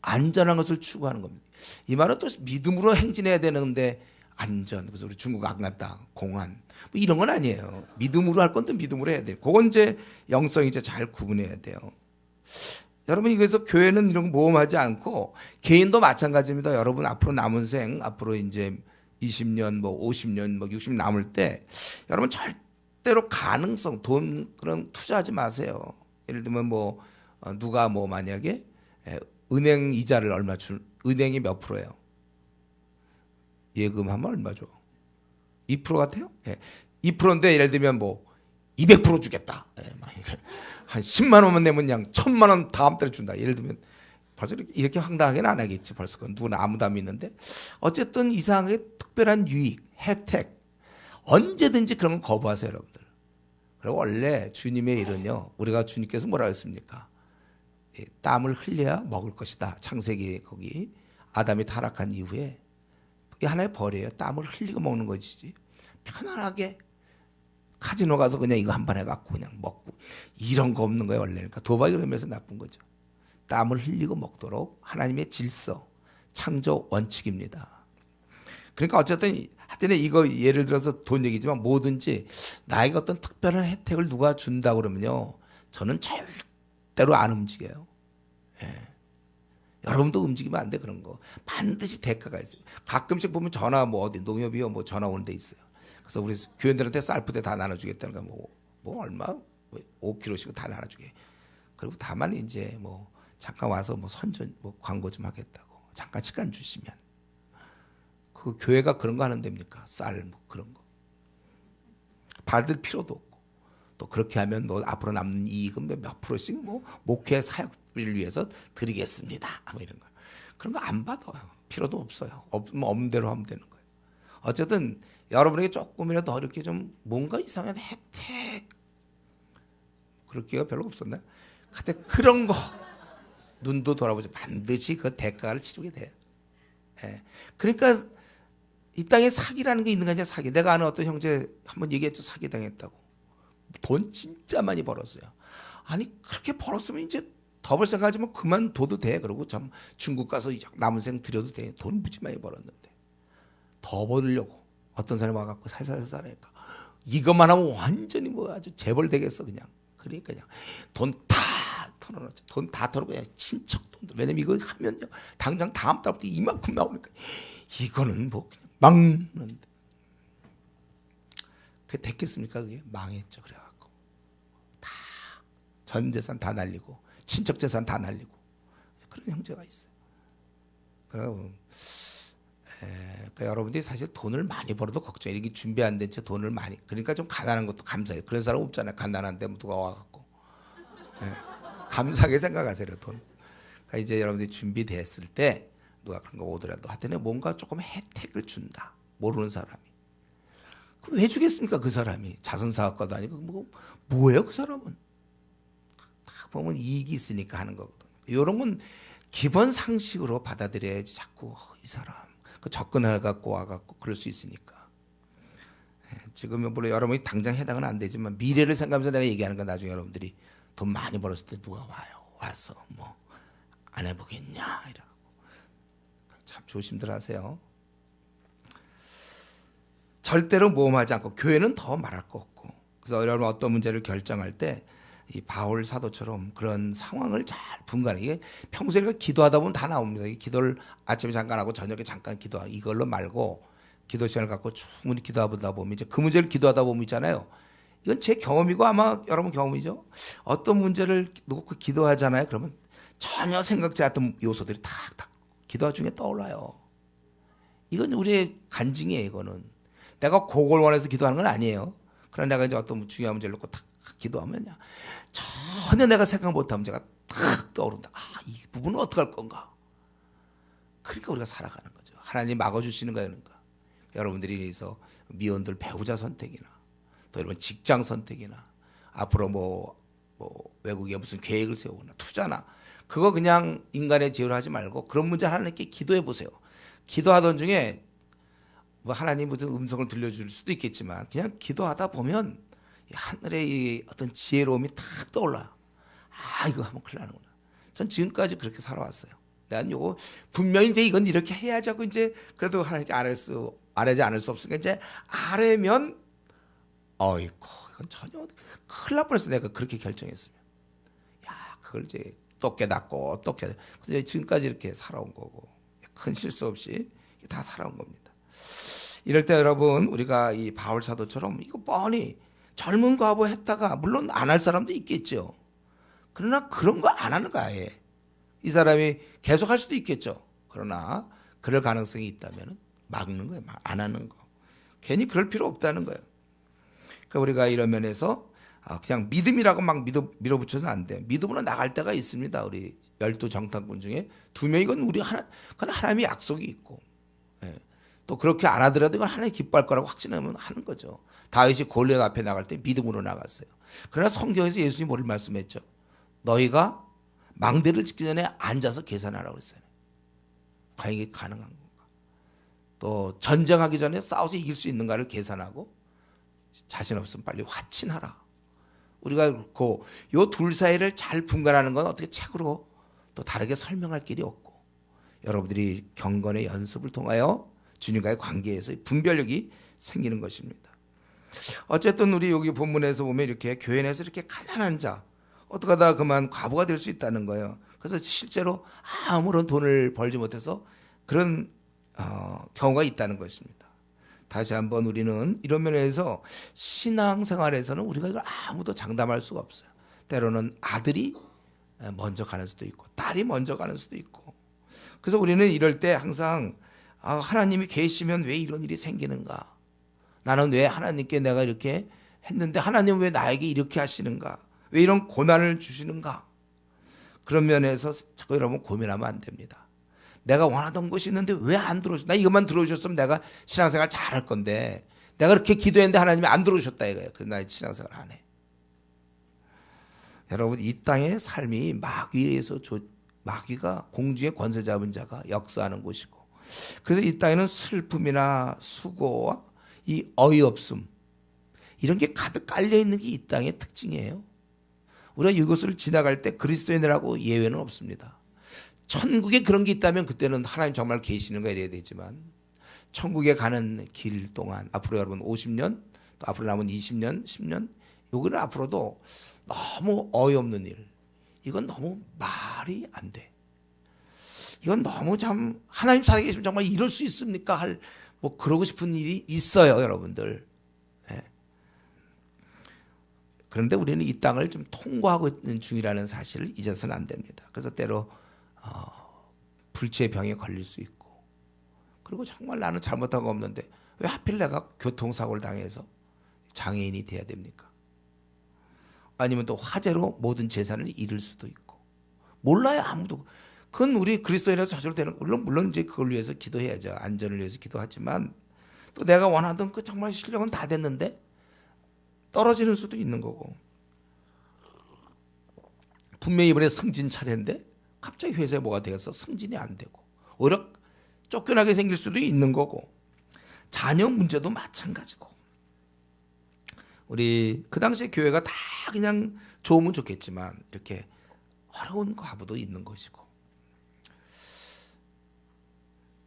안전한 것을 추구하는 겁니다. 이 말은 또 믿음으로 행진해야 되는데 안전, 그래서 우리 중국 안 갔다 공안 뭐 이런 건 아니에요. 믿음으로 할 건 또 믿음으로 해야 돼요. 그건 이제 영성이 이제 잘 구분해야 돼요. 여러분 그래서 교회는 이런 거 모험하지 않고 개인도 마찬가지입니다. 여러분 앞으로 남은 생 앞으로 이제 20년 뭐 50년 뭐 60년 남을 때 여러분 절대로 가능성 돈 그런 투자하지 마세요. 예를 들면 뭐 누가 뭐 만약에 은행 이자를 얼마 은행이 몇 프로예요? 예금하면 얼마 줘? 2% 같아요? 2%인데 예를 들면 뭐 200% 주겠다. 한 10만 원만 내면 그냥 1000만 원 다음 달에 준다. 예를 들면 벌써 이렇게 황당하게는 안 하겠지. 벌써 그건 누구나 아무도 안 믿는데 어쨌든 이상하게 특별한 유익, 혜택 언제든지 그런 건 거부하세요, 여러분들. 그리고 원래 주님의 일은요. 우리가 주님께서 뭐라 했습니까? 땀을 흘려야 먹을 것이다. 창세기 거기 아담이 타락한 이후에 그게 하나의 벌이에요. 땀을 흘리고 먹는 것이지. 편안하게 카지노 가서 그냥 이거 한 번 해갖고 그냥 먹고 이런 거 없는 거예요 원래. 그러니까 도박이 그러면서 나쁜 거죠. 땀을 흘리고 먹도록 하나님의 질서, 창조 원칙입니다. 그러니까 어쨌든 하여튼 이거 예를 들어서 돈 얘기지만 뭐든지 나에게 어떤 특별한 혜택을 누가 준다 그러면요. 저는 절대로 안 움직여요. 여러분도 움직이면 안 돼 그런 거. 반드시 대가가 있어요. 가끔씩 보면 전화 뭐 어디 농협이요 뭐 전화 오는 데 있어요. 그래서 우리 교인들한테 쌀푸대 다 나눠주겠다는 거 뭐 얼마 5kg씩 다 나눠주게. 그리고 다만 이제 뭐 잠깐 와서 뭐 선전 뭐 광고 좀 하겠다고 잠깐 시간 주시면 그 교회가 그런 거 하는 데입니까? 쌀 뭐 그런 거 받을 필요도 없고 또 그렇게 하면 뭐 앞으로 남는 이익은 몇 프로씩 뭐 목회 사역을 위해서 드리겠습니다. 뭐 이런 거 그런 거 안 받아요. 필요도 없어요. 없는 대로 하면 되는 거예요. 어쨌든 여러분에게 조금이라도 어렵게 좀 뭔가 이상한 혜택 그럴 기회가 별로 없었나요? 하여튼 그런 거 눈도 돌아보지 반드시 그 대가를 치르게 돼요. 그러니까 이 땅에 사기라는 게 있는 게 아니라 사기. 내가 아는 어떤 형제 한번 얘기했죠. 사기 당했다고. 돈 진짜 많이 벌었어요. 아니 그렇게 벌었으면 이제 더 벌 생각하지만 그만둬도 돼. 그러고 참 중국 가서 남은 생 들여도 돼. 돈 무지 많이 벌었는데 더 벌으려고 어떤 사람이 와갖고 살살살 하니까 이것만 하면 완전히 뭐 아주 재벌 되겠어 그냥. 그러니까 그냥 돈 다 털어놨죠. 돈 다 털고 그냥 친척 돈도. 왜냐면 이거 하면요 당장 다음 달부터 이만큼 나오니까 이거는 뭐 그냥 막는데. 그게 됐겠습니까? 그게 망했죠. 그래갖고 다 전 재산 다 날리고 친척 재산 다 날리고 그런 형제가 있어요. 그러니까 여러분들이 사실 돈을 많이 벌어도 걱정해. 이게 준비 안 된 채 돈을 많이. 그러니까 좀 가난한 것도 감사해. 그런 사람 없잖아요. 가난한데 누가 와갖고 감사하게 생각하세요. 돈. 그러니까 이제 여러분들이 준비됐을 때 누가 그런 거 오더라도 하여튼 뭔가 조금 혜택을 준다. 모르는 사람이. 그럼 왜 주겠습니까? 그 사람이 자선사업가도 아니고 뭐예요? 그 사람은 다 보면 이익이 있으니까 하는 거거든요. 이런 건 기본 상식으로 받아들여야지. 자꾸 이 사람 그 접근해 갖고 와갖고 그럴 수 있으니까. 지금은 물론 여러분이 당장 해당은 안 되지만 미래를 생각하면서 내가 얘기하는 건 나중에 여러분들이 돈 많이 벌었을 때 누가 와서 뭐 안 해보겠냐 이러고 참 조심들 하세요. 절대로 모험하지 않고 교회는 더 말할 거 없고. 그래서 여러분 어떤 문제를 결정할 때 이 바울 사도처럼 그런 상황을 잘 분간해. 이게 평소에 기도하다 보면 다 나옵니다. 기도를 아침에 잠깐 하고 저녁에 잠깐 기도하고 이걸로 말고 기도 시간을 갖고 충분히 기도하다 보면 이제 그 문제를 기도하다 보면 있잖아요. 이건 제 경험이고 아마 여러분 경험이죠. 어떤 문제를 놓고 기도하잖아요. 그러면 전혀 생각지 않았던 요소들이 탁탁 기도 중에 떠올라요. 이건 우리의 간증이에요. 이거는 내가 그걸 원해서 기도하는 건 아니에요. 그러나 내가 이제 어떤 중요한 문제를 놓고 탁 기도하면요, 전혀 내가 생각 못한 문제가 탁 떠오른다. 이 부분은 어떻게 할 건가? 그러니까 우리가 살아가는 거죠. 하나님 막아주시는 거예요. 그러니까 여러분들이 그래서 미혼들 배우자 선택이나 또 여러분 직장 선택이나 앞으로 뭐 외국에 무슨 계획을 세우거나 투자나 그거 그냥 인간의 지혜로 하지 말고 그런 문제 하나님께 기도해 보세요. 기도하던 중에 뭐 하나님 무슨 음성을 들려줄 수도 있겠지만 그냥 기도하다 보면 하늘의 어떤 지혜로움이 탁 떠올라요. 이거 하면 큰일 나는구나. 전 지금까지 그렇게 살아왔어요. 난 요거 분명히 이제 이건 이렇게 해야지 하고 이제 그래도 하나님께 아뢰지 않을 수 없으니까 이제 아뢰면 어이구 이건 전혀 큰일 날 뻔했어. 내가 그렇게 결정했으면. 그걸 이제 또 깨닫고 또 깨닫고 그래서 지금까지 이렇게 살아온 거고 큰 실수 없이 다 살아온 겁니다. 이럴 때 여러분 우리가 이 바울 사도처럼 이거 뻔히 젊은 과부 했다가 물론 안 할 사람도 있겠죠. 그러나 그런 거 안 하는 거 아예. 이 사람이 계속 할 수도 있겠죠. 그러나 그럴 가능성이 있다면 막는 거예요. 안 하는 거. 괜히 그럴 필요 없다는 거예요. 그러니까 우리가 이런 면에서 그냥 믿음이라고 막 밀어붙여서는 안 돼. 믿음으로 나갈 때가 있습니다. 우리 12 정탐꾼 중에 2명이 그건 하나님의 약속이 있고 또 그렇게 안 하더라도 이건 하나님 기뻐할 거라고 확신하면 하는 거죠. 다윗이 골리앗 앞에 나갈 때 믿음으로 나갔어요. 그러나 성경에서 예수님이 뭐를 말씀했죠? 너희가 망대를 짓기 전에 앉아서 계산하라고 그랬어요. 과연 이게 가능한 건가? 또 전쟁하기 전에 싸워서 이길 수 있는가를 계산하고 자신 없으면 빨리 화친하라. 우리가 요 둘 사이를 잘 분간하는 건 어떻게 책으로 또 다르게 설명할 길이 없고 여러분들이 경건의 연습을 통하여 주님과의 관계에서 분별력이 생기는 것입니다. 어쨌든 우리 여기 본문에서 보면 이렇게 교회 내에서 이렇게 가난한 자 어떻게 하다 그만 과부가 될 수 있다는 거예요. 그래서 실제로 아무런 돈을 벌지 못해서 그런 경우가 있다는 것입니다. 다시 한번 우리는 이런 면에서 신앙생활에서는 우리가 이걸 아무도 장담할 수가 없어요. 때로는 아들이 먼저 가는 수도 있고 딸이 먼저 가는 수도 있고 그래서 우리는 이럴 때 항상 하나님이 계시면 왜 이런 일이 생기는가? 나는 왜 하나님께 내가 이렇게 했는데 하나님 왜 나에게 이렇게 하시는가? 왜 이런 고난을 주시는가? 그런 면에서 자꾸 여러분 고민하면 안 됩니다. 내가 원하던 것이 있는데 왜 안 들어오셨나? 이것만 들어오셨으면 내가 신앙생활 잘할 건데 내가 그렇게 기도했는데 하나님이 안 들어오셨다 이거예요. 그래서 나 신앙생활 안 해. 여러분 이 땅의 삶이 마귀가 공중의 권세 잡은 자가 역사하는 곳이고 그래서 이 땅에는 슬픔이나 수고와 이 어이없음 이런 게 가득 깔려 있는 게 이 땅의 특징이에요. 우리가 이것을 지나갈 때 그리스도인이라고 예외는 없습니다. 천국에 그런 게 있다면 그때는 하나님 정말 계시는 거 이래야 되지만 천국에 가는 길 동안 앞으로 여러분 50년 또 앞으로 남은 20년 10년 여기는 앞으로도 너무 어이없는 일, 이건 너무 말이 안 돼. 이건 너무 참 하나님 살아계시면 정말 이럴 수 있습니까? 할 뭐 그러고 싶은 일이 있어요, 여러분들. 예. 그런데 우리는 이 땅을 좀 통과하고 있는 중이라는 사실을 잊어서는 안 됩니다. 그래서 때로 불치의 병에 걸릴 수 있고, 그리고 정말 나는 잘못한 거 없는데 왜 하필 내가 교통사고를 당해서 장애인이 돼야 됩니까? 아니면 또 화재로 모든 재산을 잃을 수도 있고, 몰라요, 아무도. 그건 우리 그리스도인이라서 저절로 되는, 물론 이제 그걸 위해서 기도해야죠. 안전을 위해서 기도하지만 또 내가 원하던 그 정말 실력은 다 됐는데 떨어지는 수도 있는 거고, 분명히 이번에 승진 차례인데 갑자기 회사에 뭐가 되어서 승진이 안 되고 오히려 쫓겨나게 생길 수도 있는 거고, 자녀 문제도 마찬가지고. 우리 그 당시에 교회가 다 그냥 좋으면 좋겠지만 이렇게 어려운 과부도 있는 것이고,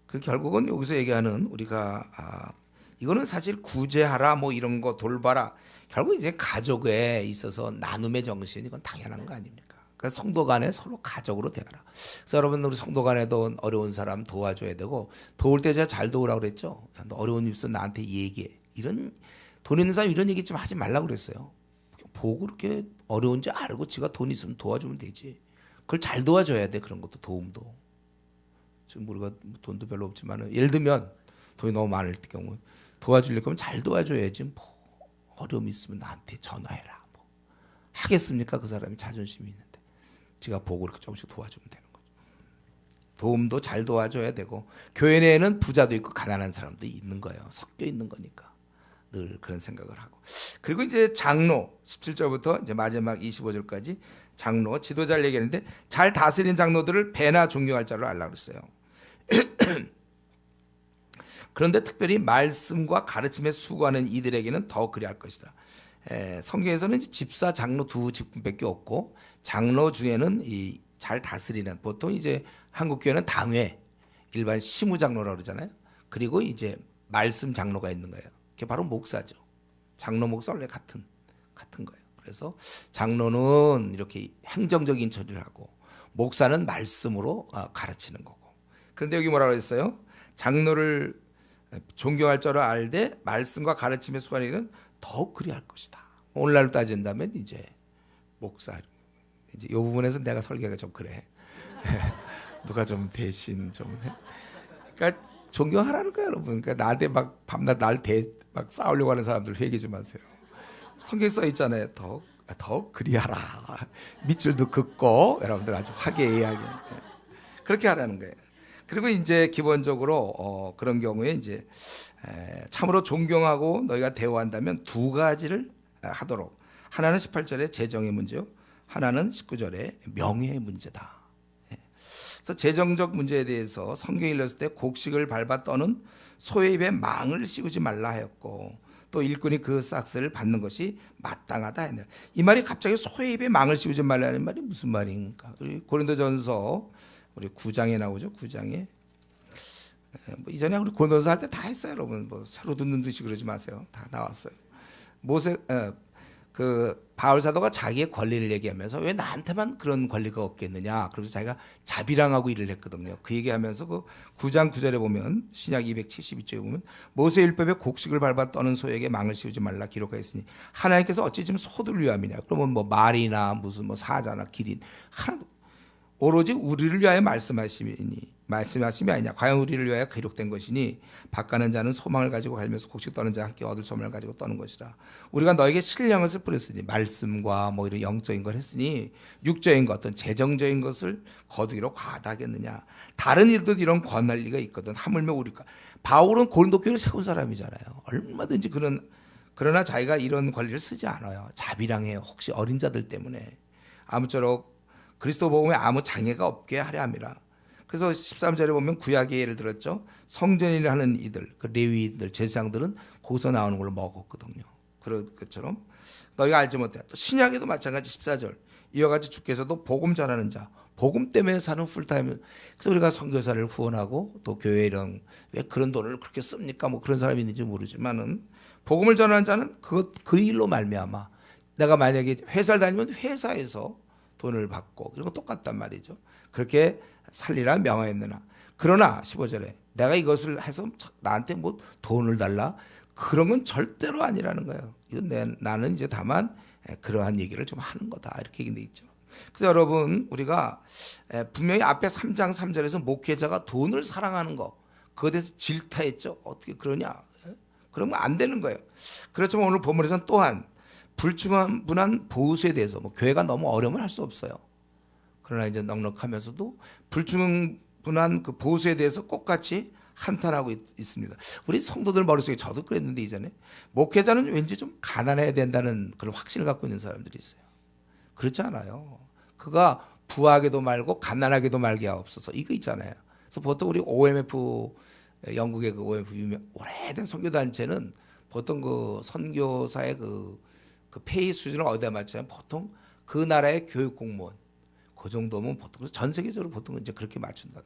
그 결국은 여기서 얘기하는 우리가 이거는 사실 구제하라 뭐 이런 거 돌봐라, 결국 이제 가족에 있어서 나눔의 정신, 이건 당연한 거 아닙니까? 그러니까 성도 간에 서로 가족으로 대하라. 그래서 여러분 우리 성도 간에도 어려운 사람 도와줘야 되고, 도울 때 제가 잘 도우라고 그랬죠. 너 어려운 일 있으면 나한테 얘기해. 이런 돈 있는 사람 이런 얘기 좀 하지 말라고 그랬어요. 보고 그렇게 어려운지 알고 지가 돈 있으면 도와주면 되지. 그걸 잘 도와줘야 돼. 그런 것도 도움도. 지금 우리가 돈도 별로 없지만 예를 들면 돈이 너무 많을 경우 도와주려고 하면 잘 도와줘야지. 뭐 어려움이 있으면 나한테 전화해라. 뭐 하겠습니까? 그 사람이 자존심이 있는데 제가 보고 이렇게 조금씩 도와주면 되는 거죠. 도움도 잘 도와줘야 되고, 교회 내에는 부자도 있고 가난한 사람도 있는 거예요. 섞여 있는 거니까 늘 그런 생각을 하고. 그리고 이제 장로 17절부터 이제 마지막 25절까지 장로 지도자를 얘기하는데, 잘 다스린 장로들을 배나 존경할 자로 알라고 그랬어요. 그런데 특별히 말씀과 가르침에 수고하는 이들에게는 더 그리할 것이다. 성경에서는 집사, 장로 두 직분밖에 없고, 장로 중에는 이 잘 다스리는, 보통 이제 한국 교회는 당회, 일반 시무 장로라고 그러잖아요. 그리고 이제 말씀 장로가 있는 거예요. 그게 바로 목사죠. 장로 목사 원래 같은 거예요. 그래서 장로는 이렇게 행정적인 처리를 하고, 목사는 말씀으로 가르치는 거고. 그런데 여기 뭐라고 했어요? 장로를 존경할 줄 알되 말씀과 가르침에 수고하는 일은 더욱 그리할 것이다. 오늘날로 따진다면 이제 목사, 이제 이 부분에서 내가 설계가 좀 그래. 누가 좀 대신 좀 해. 그러니까 존경하라는 거예요, 여러분. 그러니까 나한테 막 밤낮 막 싸우려고 하는 사람들 회개 좀 하세요. 성경 써 있잖아요. 더 그리하라. 밑줄도 긋고 여러분들 아주 화기애애하게 그렇게 하라는 거예요. 그리고 이제 기본적으로 그런 경우에 이제 참으로 존경하고 너희가 대우한다면 두 가지를 하도록. 하나는 18절에 재정의 문제요, 하나는 19절에 명예의 문제다. 그래서 재정적 문제에 대해서 성경이 일렀을 때 곡식을 밟아 떠는 소의 입에 망을 씌우지 말라 하였고, 또 일꾼이 그 싹스를 받는 것이 마땅하다 했네. 이 말이 갑자기 소의 입에 망을 씌우지 말라는 말이 무슨 말인가? 우리 고린도전서 우리 9장에 나오죠. 9장에 뭐 이전에 우리 고린도전서 할 때 다 했어요, 여러분. 뭐 새로 듣는 듯이 그러지 마세요. 다 나왔어요. 그 바울 사도가 자기의 권리를 얘기하면서 왜 나한테만 그런 권리가 없겠느냐, 그래서 자기가 자비랑하고 일을 했거든요. 그 얘기하면서 그 9장 9절에 보면, 신약 272쪽에 보면 모세 율법에 곡식을 밟아 떠는 소에게 망을 씌우지 말라 기록하였으니 하나님께서 어찌 지금 소들을 위함이냐. 그러면 뭐 말이나 무슨 뭐 사자나 기린 하나도, 오로지 우리를 위하여 말씀하심이 아니냐. 과연 우리를 위하여 기록된 것이니 밭가는 자는 소망을 가지고 갈면서 곡식 떠는 자와 함께 얻을 소망을 가지고 떠는 것이라. 우리가 너에게 신령을 뿌렸으니, 말씀과 뭐 이런 영적인 걸 했으니 육적인 것, 어떤 재정적인 것을 거두기로 과다하겠느냐. 다른 일도 이런 권한리가 있거든. 하물며 우리가. 바울은 고린도 교회를 세운 사람이잖아요. 얼마든지 그러나 자기가 이런 권리를 쓰지 않아요. 자비랑해요. 혹시 어린 자들 때문에 아무쪼록 그리스도 복음에 아무 장애가 없게 하려 함이라. 그래서 13절에 보면 구약의 예를 들었죠. 성전인을 하는 이들, 그 레위인들, 제사장들은 거기서 나오는 걸로 먹었거든요. 그런 것처럼 너희가 알지 못해. 또 신약에도 마찬가지 14절. 이와 같이 주께서도 복음 전하는 자, 복음 때문에 사는 풀타임. 그래서 우리가 선교사를 후원하고 또 교회 이런 왜 그런 돈을 그렇게 씁니까? 뭐 그런 사람이 있는지 모르지만은 복음을 전하는 자는 그 일로 말미암아 내가 만약에 회사를 다니면 회사에서 돈을 받고 이런 거 똑같단 말이죠. 그렇게 살리라 명하였느나 그러나 15절에 내가 이것을 해서 나한테 뭐 돈을 달라 그런 건 절대로 아니라는 거예요. 이건 나는 이제 다만 그러한 얘기를 좀 하는 거다 이렇게 얘기돼 있죠. 그래서 여러분 우리가 분명히 앞에 3장 3절에서 목회자가 돈을 사랑하는 거 그거에 대해서 질타했죠. 어떻게 그러냐? 그러면 안 되는 거예요. 그렇지만 오늘 본문에서는 또한 불충분한 보수에 대해서 뭐 교회가 너무 어려우면 할 수 없어요. 그러나 이제 넉넉하면서도 불충분한 그 보수에 대해서 똑같이 한탄하고 있습니다. 우리 성도들 머릿속에 저도 그랬는데 이전에 목회자는 왠지 좀 가난해야 된다는 그런 확신을 갖고 있는 사람들이 있어요. 그렇지 않아요. 그가 부하게도 말고 가난하게도 말게 하옵소서 이거 있잖아요. 그래서 보통 우리 OMF 영국의 그 OMF 오래된 선교단체는 보통 그 선교사의 그 페이 수준을 어디다 맞춰요? 보통 그 나라의 교육 공무원 그 정도면 보통 전 세계적으로 보통 이제 그렇게 맞춘다.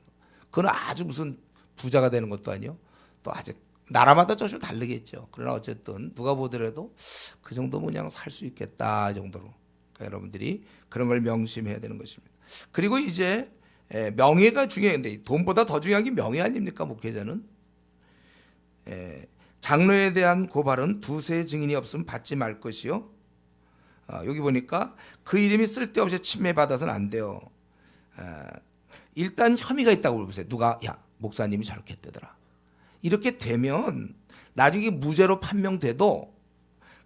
그건 아주 무슨 부자가 되는 것도 아니요. 또 아직 나라마다 조금 다르겠죠. 그러나 어쨌든 누가 보더라도 그 정도면 그냥 살 수 있겠다 정도로 그러니까 여러분들이 그런 걸 명심해야 되는 것입니다. 그리고 이제 명예가 중요한데 돈보다 더 중요한 게 명예 아닙니까? 목회자는 장로에 대한 고발은 두세 증인이 없으면 받지 말 것이요. 여기 보니까 그 이름이 쓸데없이 침해받아서는 안 돼요. 일단 혐의가 있다고 보세요. 누가 야 목사님이 저렇게 했대더라. 이렇게 되면 나중에 무죄로 판명돼도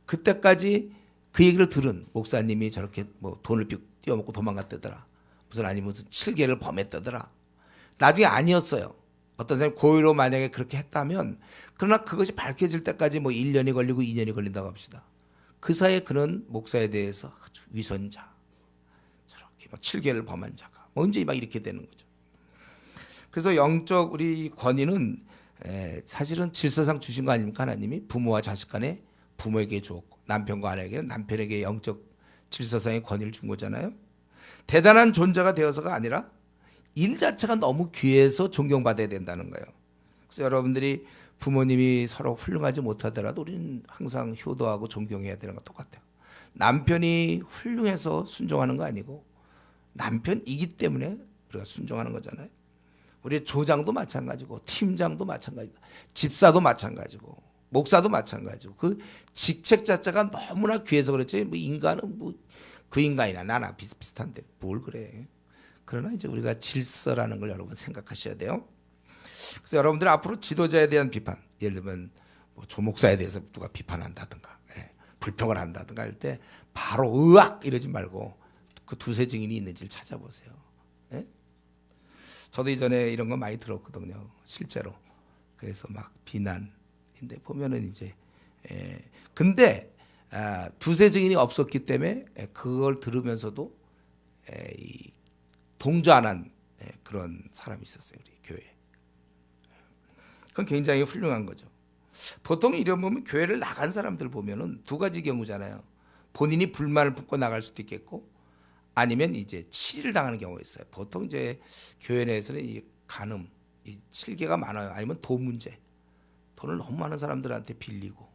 그때까지 그 얘기를 들은 목사님이 저렇게 뭐 돈을 띄어먹고 도망갔대더라. 무슨 7계를 범했다더라. 나중에 아니었어요. 어떤 사람이 고의로 만약에 그렇게 했다면 그러나 그것이 밝혀질 때까지 뭐 1년이 걸리고 2년이 걸린다고 합시다. 그 사이에 그런 목사에 대해서 아주 위선자, 저렇게 막 7계를 범한 자가 언제 막 이렇게 되는 거죠. 그래서 영적 우리 권위는 사실은 질서상 주신 거 아닙니까? 하나님이 부모와 자식 간에 부모에게 주었고 남편과 아내에게는 남편에게 영적 질서상의 권위를 준 거잖아요. 대단한 존재가 되어서가 아니라 일 자체가 너무 귀해서 존경받아야 된다는 거예요. 그래서 여러분들이 부모님이 서로 훌륭하지 못하더라도 우리는 항상 효도하고 존경해야 되는 거 똑같아요. 남편이 훌륭해서 순종하는 거 아니고 남편이기 때문에 우리가 순종하는 거잖아요. 우리 조장도 마찬가지고 팀장도 마찬가지고 집사도 마찬가지고 목사도 마찬가지고 그 직책 자체가 너무나 귀해서 그렇지 뭐 인간은 뭐 그 인간이나 나나 비슷비슷한데 뭘 그래. 그러나 이제 우리가 질서라는 걸 여러분 생각하셔야 돼요. 그래서 여러분들 앞으로 지도자에 대한 비판, 예를 들면 뭐 조목사에 대해서 누가 비판한다든가 불평을 한다든가 할 때 바로 으악 이러지 말고 그 두세 증인이 있는지를 찾아보세요. 예? 저도 이전에 이런 거 많이 들었거든요. 실제로. 그래서 막 비난인데 보면은 이제 근데 두세 증인이 없었기 때문에 그걸 들으면서도 동조 안 한 그런 사람이 있었어요. 우리 교회에. 그건 굉장히 훌륭한 거죠. 보통 이런 보면 교회를 나간 사람들 보면은 두 가지 경우잖아요. 본인이 불만을 품고 나갈 수도 있겠고 아니면 이제 치리를 당하는 경우가 있어요. 보통 이제 교회 내에서는 이 간음, 이 실계가 많아요. 아니면 돈 문제. 돈을 너무 많은 사람들한테 빌리고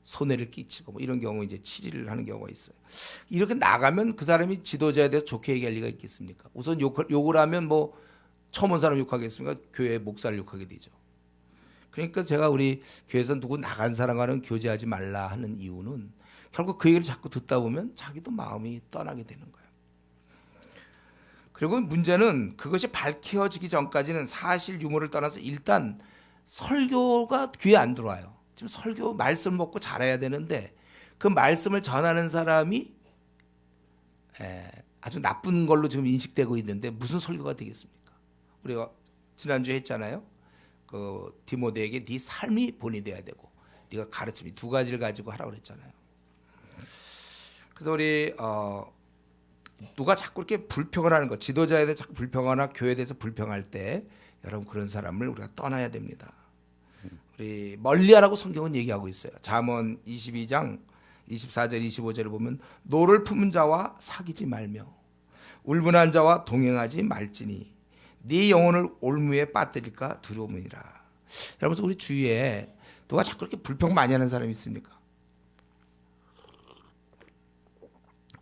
손해를 끼치고 뭐 이런 경우 이제 치리를 하는 경우가 있어요. 이렇게 나가면 그 사람이 지도자에 대해서 좋게 얘기할 리가 있겠습니까? 우선 욕을 하면 뭐 처음 온 사람 욕하겠습니까? 교회 목사를 욕하게 되죠. 그러니까 제가 우리 교회에서 누구 나간 사람과는 교제하지 말라 하는 이유는 결국 그 얘기를 자꾸 듣다 보면 자기도 마음이 떠나게 되는 거예요. 그리고 문제는 그것이 밝혀지기 전까지는 사실 유무를 떠나서 일단 설교가 귀에 안 들어와요. 지금 설교 말씀 먹고 잘해야 되는데 그 말씀을 전하는 사람이 아주 나쁜 걸로 지금 인식되고 있는데 무슨 설교가 되겠습니까? 우리가 지난주에 했잖아요. 그 디모데에게 네 삶이 본이 돼야 되고 네가 가르침이 두 가지를 가지고 하라고 그랬잖아요. 그래서 우리 누가 자꾸 이렇게 불평을 하는 거, 지도자에 대해 자꾸 불평하거나 교회에 대해서 불평할 때 여러분 그런 사람을 우리가 떠나야 됩니다. 우리 멀리하라고 성경은 얘기하고 있어요. 잠언 22장 24절 25절을 보면 노를 품은 자와 사귀지 말며 울분한 자와 동행하지 말지니 네 영혼을 올무에 빠뜨릴까 두려움이니라. 여러분, 우리 주위에 누가 자꾸 이렇게 불평 많이 하는 사람이 있습니까?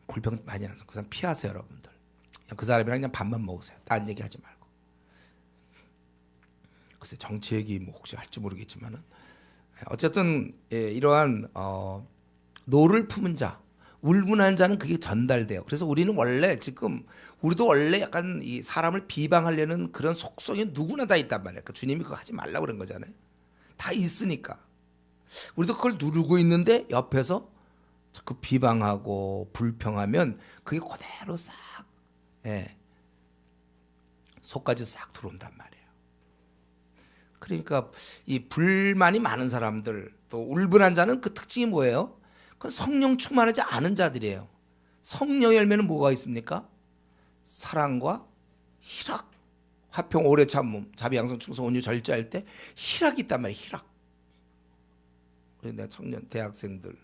불평 많이 하는 사람, 그 사람 피하세요, 여러분들. 그 사람이랑 그냥 밥만 먹으세요. 딴 얘기하지 말고. 글쎄, 정치 얘기 뭐 혹시 할지 모르겠지만은 어쨌든 이러한 노를 품은 자, 울분한 자는 그게 전달돼요. 그래서 우리는 원래 지금 우리도 원래 약간 이 사람을 비방하려는 그런 속성이 누구나 다 있단 말이에요. 그러니까 주님이 그거 하지 말라고 그런 거잖아요. 다 있으니까. 우리도 그걸 누르고 있는데 옆에서 자꾸 비방하고 불평하면 그게 그대로 싹 속까지 싹 들어온단 말이에요. 그러니까 이 불만이 많은 사람들, 또 울분한 자는 그 특징이 뭐예요? 그건 성령 충만하지 않은 자들이에요. 성령의 열매는 뭐가 있습니까? 사랑과 희락, 화평, 오래 참음, 자비, 양성, 충성, 온유, 절제할 때 희락이 있단 말이에요. 희락. 그래서 내가 청년 대학생들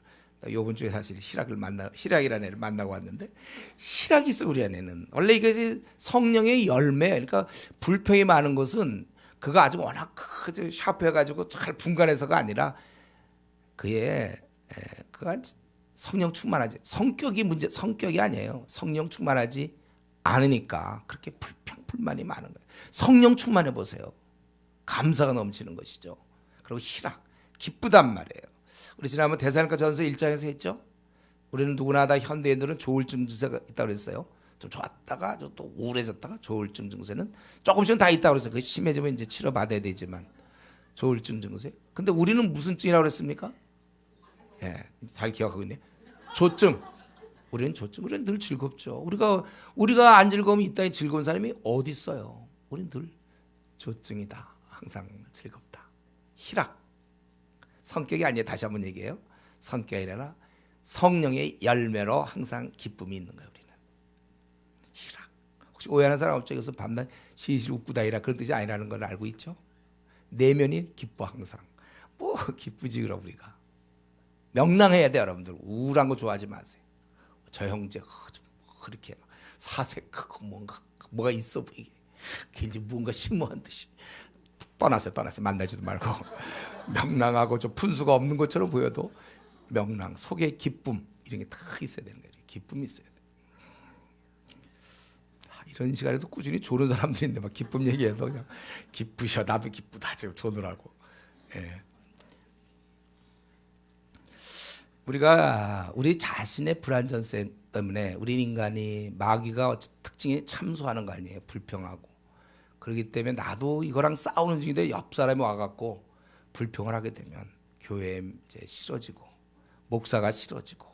이번 주에 사실 희락이라는 애를 만나고 왔는데, 희락이 있어. 우리 안에는 원래 이게 성령의 열매. 그러니까 불평이 많은 것은 그가 아주 워낙 샤프해가지고 잘 분간해서가 아니라 그가 성령 충만하지, 성격이 아니에요. 성령 충만하지 않으니까 그렇게 불평 불만이 많은 거예요. 성령 충만해 보세요. 감사가 넘치는 것이죠. 그리고 희락, 기쁘단 말이에요. 우리 지난번 데살로니가 전서 1장에서 했죠. 우리는 누구나 다 현대인들은 조울증 증세가 있다고 그랬어요. 좀 좋았다가 또 우울해졌다가 조울증 증세는 조금씩은 다 있다고 그랬어요. 그게 심해지면 이제 치료받아야 되지만 조울증 증세. 근데 우리는 무슨 증이라고 그랬습니까? 잘 기억하고 있네. 조증. 우리는 조증. 우리는 늘 즐겁죠. 우리가 안 즐거움이 있다니 즐거운 사람이 어디 있어요? 우리는 늘 조증이다. 항상 즐겁다. 희락. 성격이 아니에요. 다시 한번 얘기해요. 성격이 아니라 성령의 열매로 항상 기쁨이 있는 거예요. 우리는 희락. 혹시 오해하는 사람 없죠? 여기서 밤낮 시실 웃고 다니라 그런 뜻이 아니라는 걸 알고 있죠? 내면이 기뻐. 항상 뭐 기쁘지. 그럼 우리가 명랑해야 돼요. 여러분들 우울한 거 좋아하지 마세요. 저 형제 그렇게 사색 크고 뭐가 있어 보이게 괜히 뭔가 심오한 듯이 떠나세요. 만나지도 말고 명랑하고 좀 푼수가 없는 것처럼 보여도 명랑, 속에 기쁨, 이런 게 다 있어야 되는 거예요. 기쁨이 있어야 돼요. 이런 시간에도 꾸준히 조는 사람들인데 막 기쁨 얘기해서 그냥 기쁘셔, 나도 기쁘다 지금 조느라고. 우리가 우리 자신의 불안전성 때문에 우리 인간이 마귀가 특징이 참소하는 거 아니에요. 불평하고. 그렇기 때문에 나도 이거랑 싸우는 중인데 옆 사람이 와갖고 불평을 하게 되면 교회에 이제 싫어지고, 목사가 싫어지고,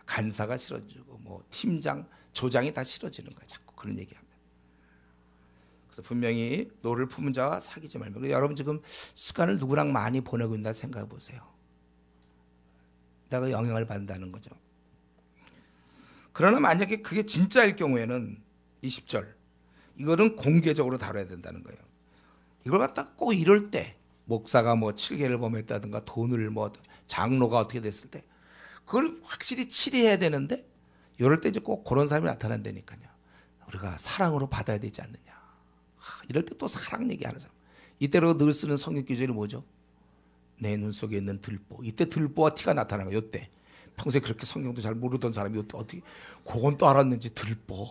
간사가 싫어지고, 뭐 팀장, 조장이 다 싫어지는 거예요. 자꾸 그런 얘기하면. 그래서 분명히 노를 품은 자와 사귀지 말고. 여러분 지금 시간을 누구랑 많이 보내고 있나 생각해 보세요. 내가 영향을 받는다는 거죠. 그러나 만약에 그게 진짜일 경우에는 20절 이거는 공개적으로 다뤄야 된다는 거예요. 이걸 갖다 꼭 이럴 때 목사가 뭐 7개를 범했다든가 돈을 뭐 장로가 어떻게 됐을 때 그걸 확실히 치리해야 되는데, 이럴 때 이제 꼭 그런 사람이 나타난다니까요. 우리가 사랑으로 받아야 되지 않느냐. 이럴 때 또 사랑 얘기하는 사람. 이때로 늘 쓰는 성경 구절이 뭐죠? 내 눈 속에 있는 들보. 이때 들보와 티가 나타나요. 이때 평소에 그렇게 성경도 잘 모르던 사람이 이때 어떻게 그건 또 알았는지 들보.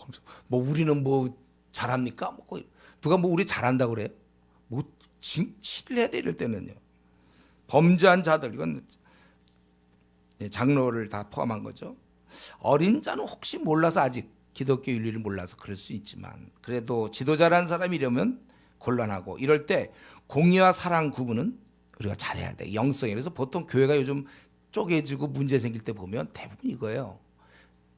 뭐 우리는 뭐 잘합니까? 뭐 누가 뭐 우리 잘한다고 그래요? 뭐 진실을 해야 돼. 이럴 때는요. 범죄한 자들, 이건 장로를 다 포함한 거죠. 어린 자는 혹시 몰라서, 아직 기독교 윤리를 몰라서 그럴 수 있지만, 그래도 지도자라는 사람이 이러면 곤란하고, 이럴 때 공의와 사랑 구분은 우리가 잘해야 돼. 영성이. 그래서 보통 교회가 요즘 쪼개지고 문제 생길 때 보면 대부분 이거예요.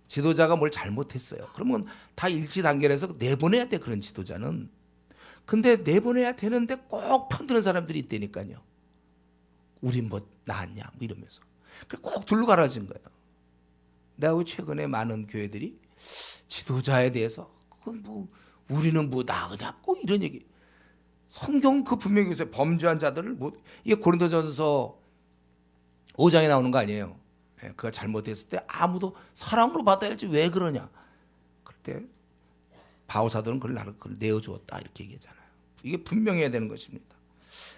지도자가 뭘 잘못했어요. 그러면 다 일치 단결해서 내보내야 돼. 그런 지도자는. 근데 내보내야 되는데 꼭 편드는 사람들이 있다니까요. 우린 뭐 나았냐 뭐 이러면서 꼭 둘러 갈아진 거예요. 내가 최근에 많은 교회들이 지도자에 대해서 그건 뭐 우리는 뭐 나으냐 꼭 이런 얘기. 성경 그 분명히 있어요. 범죄한 자들을 뭐, 이게 고린도전서 5장에 나오는 거 아니에요. 그가 잘못했을 때 아무도 사랑으로 받아야지 왜 그러냐. 그때 바울 사도는 나를 내어주었다 이렇게 얘기하잖아요. 이게 분명해야 되는 것입니다.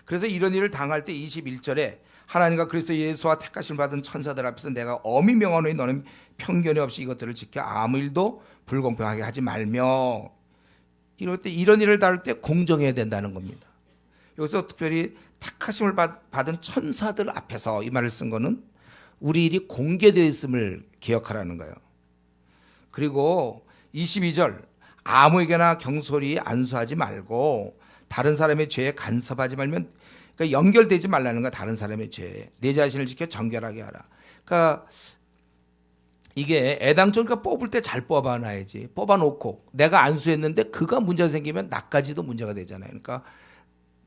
그래서 이런 일을 당할 때 21절에 하나님과 그리스도 예수와 택하심을 받은 천사들 앞에서 내가 엄히 명하노니 너는 편견이 없이 이것들을 지켜 아무 일도 불공평하게 하지 말며, 이럴 때 이런 일을 다룰 때 공정해야 된다는 겁니다. 여기서 특별히 택하심을 받은 천사들 앞에서 이 말을 쓴 거는 우리 일이 공개되어 있음을 기억하라는 거예요. 그리고 22절 아무에게나 경솔히 안수하지 말고 다른 사람의 죄에 간섭하지 말면, 그러니까 연결되지 말라는 거야. 다른 사람의 죄에 내 자신을 지켜 정결하게 하라. 그러니까 이게 애당초니까 뽑을 때 잘 뽑아놔야지. 뽑아놓고 내가 안수했는데 그가 문제가 생기면 나까지도 문제가 되잖아요. 그러니까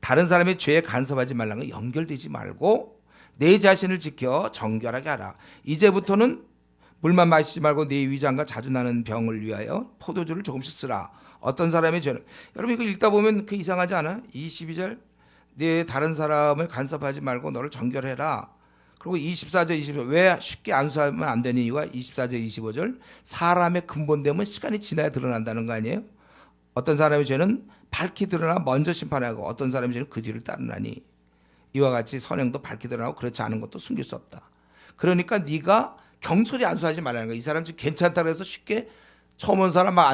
다른 사람의 죄에 간섭하지 말라는 거, 연결되지 말고 내 자신을 지켜 정결하게 하라. 이제부터는 물만 마시지 말고 네 위장과 자주 나는 병을 위하여 포도주를 조금씩 쓰라. 어떤 사람의 죄는, 여러분 이거 읽다 보면 그 이상하지 않아? 22절 네 다른 사람을 간섭하지 말고 너를 정결해라. 그리고 24절 25절 왜 쉽게 안수하면 안 되는 이유가 24절 25절 사람의 근본됨은 시간이 지나야 드러난다는 거 아니에요? 어떤 사람의 죄는 밝히 드러나 먼저 심판하고 어떤 사람의 죄는 그 뒤를 따르나니 이와 같이 선행도 밝히 드러나고 그렇지 않은 것도 숨길 수 없다. 그러니까 네가 경솔히 안수하지 말라는 거야. 이 사람 지금 괜찮다 그래서 쉽게 처음 온 사람 막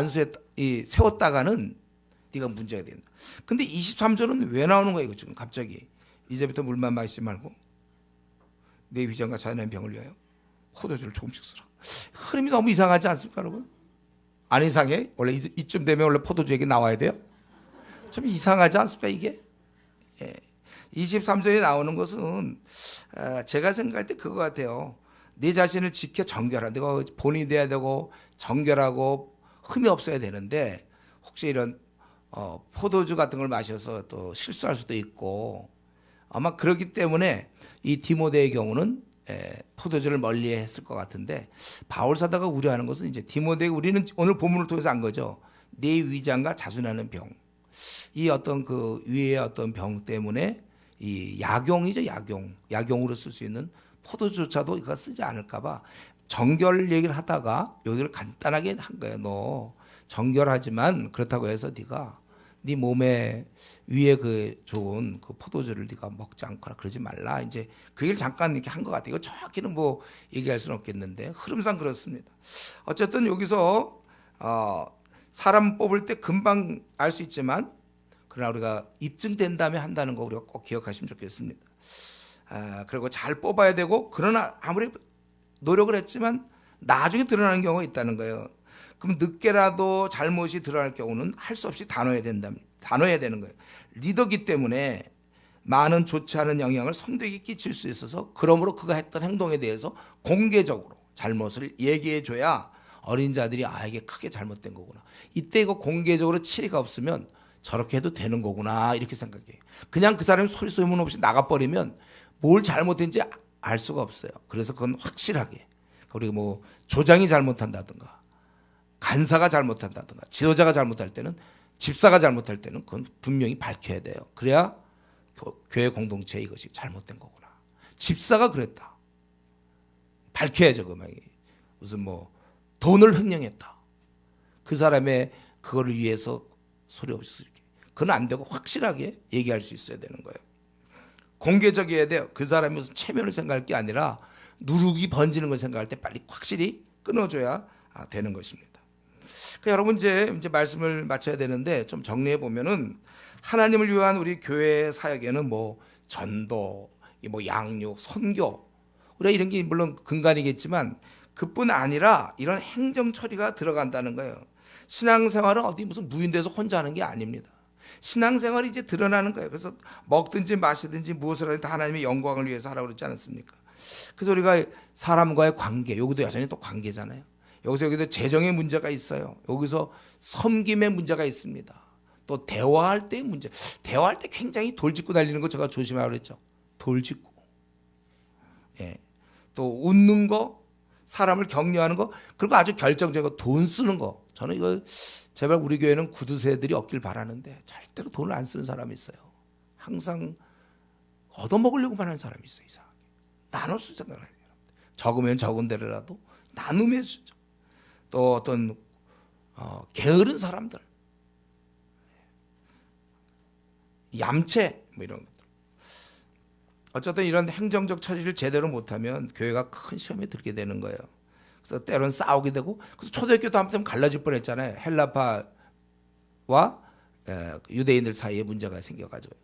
세웠다가는 네가 문제가 된다. 근데 23절은 왜 나오는 거야 이거 지금 갑자기? 이제부터 물만 마시지 말고 내 위장과 자연의 병을 위하여 포도주를 조금씩 쓰라. 흐름이 너무 이상하지 않습니까 여러분? 안 이상해? 원래 이쯤 되면 원래 포도주 얘기 나와야 돼요? 좀 이상하지 않습니까 이게? 23절에 나오는 것은 제가 생각할 때 그거 같아요. 네 자신을 지켜 정결하라. 내가 본인이 돼야 되고 정결하고 흠이 없어야 되는데 혹시 이런 포도주 같은 걸 마셔서 또 실수할 수도 있고 아마 그렇기 때문에 이 디모데의 경우는 포도주를 멀리했을 것 같은데 바울 사도가 우려하는 것은 이제 디모데 우리는 오늘 본문을 통해서 안 거죠. 내 위장과 자수나는 병, 이 어떤 그 위의 어떤 병 때문에 이 약용이죠. 약용으로 쓸 수 있는 포도주조차도 이거 쓰지 않을까봐 정결 얘기를 하다가 여기를 간단하게 한 거예요. 너 정결하지만 그렇다고 해서 네가 네 몸에 위에 그 좋은 그 포도주를 네가 먹지 않거나 그러지 말라. 이제 그 얘기를 잠깐 이렇게 한 것 같아요. 이거 정확히는 뭐 얘기할 수는 없겠는데 흐름상 그렇습니다. 어쨌든 여기서 사람 뽑을 때 금방 알 수 있지만 그러나 우리가 입증된 다음에 한다는 거 우리가 꼭 기억하시면 좋겠습니다. 그리고 잘 뽑아야 되고 그러나 아무리 노력을 했지만 나중에 드러나는 경우가 있다는 거예요. 그럼 늦게라도 잘못이 드러날 경우는 할 수 없이 단호해야 되는 거예요. 리더기 때문에 많은 좋지 않은 영향을 성도에게 끼칠 수 있어서 그러므로 그가 했던 행동에 대해서 공개적으로 잘못을 얘기해 줘야 어린 자들이 이게 크게 잘못된 거구나. 이때 이거 공개적으로 치리가 없으면 저렇게 해도 되는 거구나 이렇게 생각해요. 그냥 그 사람이 소리 소문 없이 나가버리면 뭘 잘못했는지 알 수가 없어요. 그래서 그건 확실하게 우리가 뭐 조장이 잘못한다든가 간사가 잘못한다든가 지도자가 잘못할 때는 집사가 잘못할 때는 그건 분명히 밝혀야 돼요. 그래야 교회 공동체에 이것이 잘못된 거구나. 집사가 그랬다. 밝혀야죠. 무슨 뭐 돈을 횡령했다. 그 사람의 그거를 위해서 소리 없이 이렇게. 그건 안 되고 확실하게 얘기할 수 있어야 되는 거예요. 공개적이어야 돼요. 그 사람이 무슨 체면을 생각할 게 아니라 누룩이 번지는 걸 생각할 때 빨리 확실히 끊어줘야 되는 것입니다. 그러니까 여러분 이제 말씀을 마쳐야 되는데 좀 정리해 보면은 하나님을 위한 우리 교회 사역에는 뭐 전도, 뭐 양육, 선교, 우리가 이런 게 물론 근간이겠지만 그뿐 아니라 이런 행정 처리가 들어간다는 거예요. 신앙생활은 어디 무슨 무인돼서 혼자 하는 게 아닙니다. 신앙생활이 이제 드러나는 거예요. 그래서 먹든지 마시든지 무엇을 하든 다 하나님의 영광을 위해서 하라고 그러지 않았습니까? 그래서 우리가 사람과의 관계, 여기도 여전히 또 관계잖아요. 여기도 재정의 문제가 있어요. 여기서 섬김의 문제가 있습니다. 또 대화할 때의 문제. 대화할 때 굉장히 돌직구 달리는 거 제가 조심하라고 그랬죠. 돌직구. 또 웃는 거, 사람을 격려하는 거, 그리고 아주 결정적으로 돈 쓰는 거. 저는 이거 제발 우리 교회는 구두쇠들이 없길 바라는데 절대로 돈을 안 쓰는 사람이 있어요. 항상 얻어먹으려고만 하는 사람이 있어요. 이상하게. 나눌 수 생각을 해요. 적으면 적은 대로라도 나눔해 주죠. 또 어떤 게으른 사람들, 얌체 뭐 이런 것들. 어쨌든 이런 행정적 처리를 제대로 못하면 교회가 큰 시험에 들게 되는 거예요. 그래서 때로는 싸우게 되고, 그래서 초대교회도 한번 갈라질 뻔했잖아요. 헬라파와 유대인들 사이에 문제가 생겨가지고,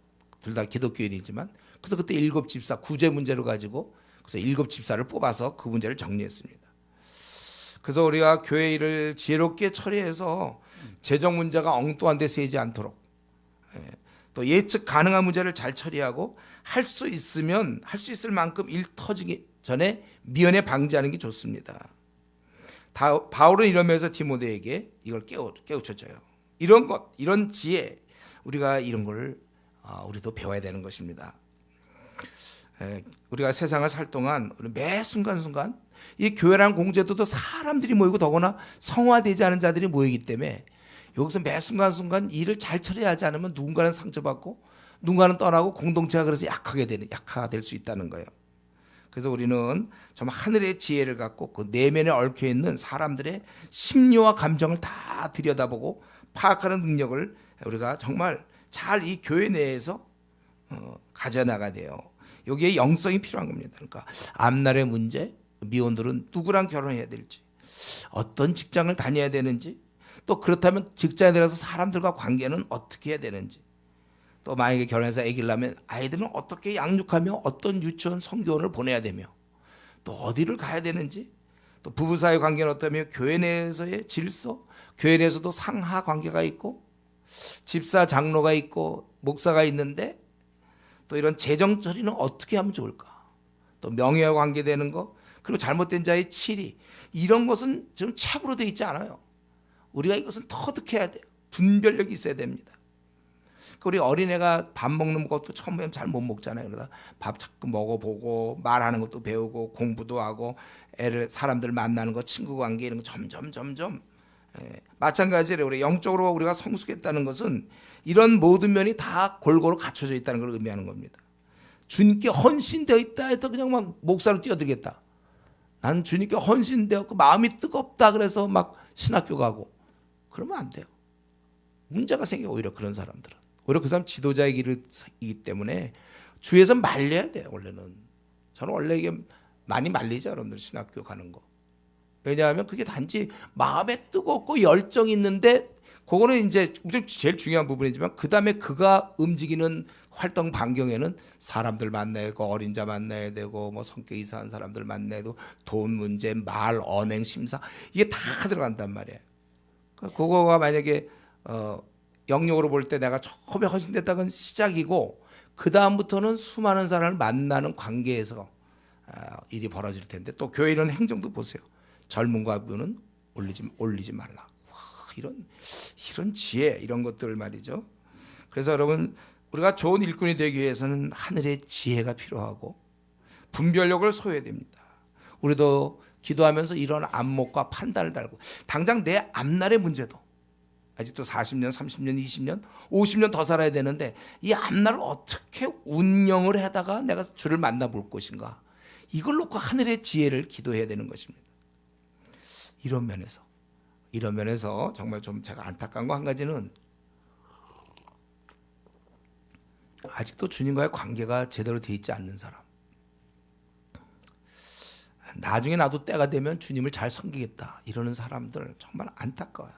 둘 다 기독교인이지만, 그래서 그때 일곱 집사 구제 문제로 가지고, 그래서 일곱 집사를 뽑아서 그 문제를 정리했습니다. 그래서 우리가 교회 일을 지혜롭게 처리해서 재정 문제가 엉뚱한 데 새지 않도록, 또 예측 가능한 문제를 잘 처리하고, 할 수 있으면 할 수 있을 만큼 일 터지기 전에 미연에 방지하는 게 좋습니다. 바울은 이러면서 디모데에게 이걸 깨우쳐줘요. 이런 것, 이런 지혜, 우리가 이런 걸 우리도 배워야 되는 것입니다. 우리가 세상을 살 동안 매 순간순간 이 교회라는 공제도도 사람들이 모이고, 더구나 성화되지 않은 자들이 모이기 때문에 여기서 매 순간순간 일을 잘 처리하지 않으면 누군가는 상처받고 누군가는 떠나고 공동체가 그래서 약화될 수 있다는 거예요. 그래서 우리는 정말 하늘의 지혜를 갖고 그 내면에 얽혀 있는 사람들의 심리와 감정을 다 들여다보고 파악하는 능력을 우리가 정말 잘 이 교회 내에서 가져나가야 돼요. 여기에 영성이 필요한 겁니다. 그러니까 앞날의 문제, 미혼들은 누구랑 결혼해야 될지, 어떤 직장을 다녀야 되는지, 또 그렇다면 직장에 들어가서 사람들과 관계는 어떻게 해야 되는지, 또 만약에 결혼해서 아기를 낳으면 아이들은 어떻게 양육하며 어떤 유치원 성교원을 보내야 되며, 또 어디를 가야 되는지, 또 부부 사이 관계는 어떠며, 교회 내에서의 질서, 교회 내에서도 상하 관계가 있고 집사 장로가 있고 목사가 있는데, 또 이런 재정 처리는 어떻게 하면 좋을까, 또 명예와 관계되는 거, 그리고 잘못된 자의 치리, 이런 것은 지금 책으로 되어 있지 않아요. 우리가 이것은 터득해야 돼요. 분별력이 있어야 됩니다. 우리 어린애가 밥 먹는 것도 처음에 잘 못 먹잖아요. 그러다 밥 자꾸 먹어보고 말하는 것도 배우고 공부도 하고 사람들 만나는 거, 친구 관계 이런 거 점점 마찬가지로 우리 영적으로 우리가 성숙했다는 것은 이런 모든 면이 다 골고루 갖춰져 있다는 걸 의미하는 겁니다. 주님께 헌신되어 있다 해서 그냥 막 목사로 뛰어들겠다. 난 주님께 헌신되었고 마음이 뜨겁다 그래서 막 신학교 가고 그러면 안 돼요. 문제가 생겨. 오히려 그런 사람들은 오히려 그 사람 지도자의 길이기 때문에 주위에서 말려야 돼요. 원래는 저는 원래 이게 많이 말리죠, 여러분들 신학교 가는 거. 왜냐하면 그게 단지 마음에 뜨겁고 열정이 있는데, 그거는 이제 제일 중요한 부분이지만, 그 다음에 그가 움직이는 활동 반경에는 사람들 만나야 되고, 어린 자 만나야 되고, 뭐 성격 이상한 사람들 만나야 되고, 돈 문제, 말, 언행, 심사, 이게 다 들어간단 말이에요. 그거가 만약에 영역으로 볼 때 내가 처음에 헌신됐다는 시작이고, 그 다음부터는 수많은 사람을 만나는 관계에서 일이 벌어질 텐데, 또 교회 이런 행정도 보세요. 젊은 과부는 올리지 말라. 와, 이런 지혜, 이런 것들 말이죠. 그래서 여러분, 우리가 좋은 일꾼이 되기 위해서는 하늘의 지혜가 필요하고 분별력을 소유해야 됩니다. 우리도 기도하면서 이런 안목과 판단을 달고, 당장 내 앞날의 문제도 아직도 40년, 30년, 20년, 50년 더 살아야 되는데, 이 앞날을 어떻게 운영을 하다가 내가 주를 만나볼 것인가, 이걸 놓고 하늘의 지혜를 기도해야 되는 것입니다. 이런 면에서 정말 좀 제가 안타까운 거 한 가지는, 아직도 주님과의 관계가 제대로 되어 있지 않는 사람, 나중에 나도 때가 되면 주님을 잘 섬기겠다 이러는 사람들 정말 안타까워요.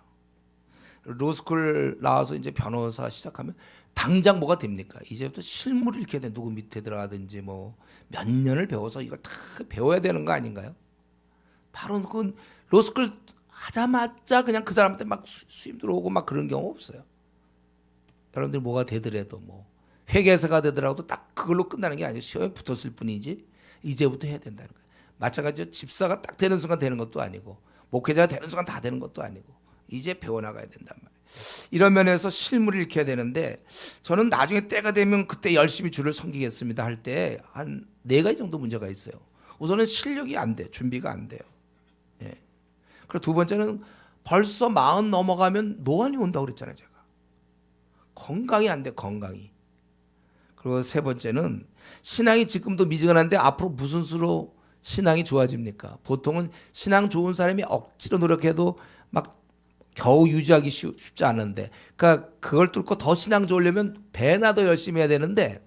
로스쿨 나와서 이제 변호사 시작하면 당장 뭐가 됩니까? 이제부터 실무를 잃게 돼. 누구 밑에 들어가든지 뭐 몇 년을 배워서 이걸 다 배워야 되는 거 아닌가요? 바로 그 로스쿨 하자마자 그냥 그 사람한테 막 수임 들어오고 막 그런 경우 없어요. 여러분들 뭐가 되더라도, 뭐 회계사가 되더라도 딱 그걸로 끝나는 게 아니에요. 시험에 붙었을 뿐이지 이제부터 해야 된다는 거예요. 마찬가지로 집사가 딱 되는 순간 되는 것도 아니고, 목회자가 되는 순간 다 되는 것도 아니고, 이제 배워나가야 된단 말이에요. 이런 면에서 실무를 익혀야 되는데, 저는 나중에 때가 되면 그때 열심히 주를 섬기겠습니다 할 때 한 4가지 정도 문제가 있어요. 우선은 실력이 안 돼. 준비가 안 돼요. 예. 그리고 두 번째는 벌써 40 넘어가면 노안이 온다고 그랬잖아요, 제가. 건강이 안 돼, 건강이. 그리고 세 번째는 신앙이 지금도 미지근한데 앞으로 무슨 수로 신앙이 좋아집니까? 보통은 신앙 좋은 사람이 억지로 노력해도 막 겨우 유지하기 쉽지 않은데, 그러니까 그걸 뚫고 더 신앙 좋으려면 배나 더 열심히 해야 되는데,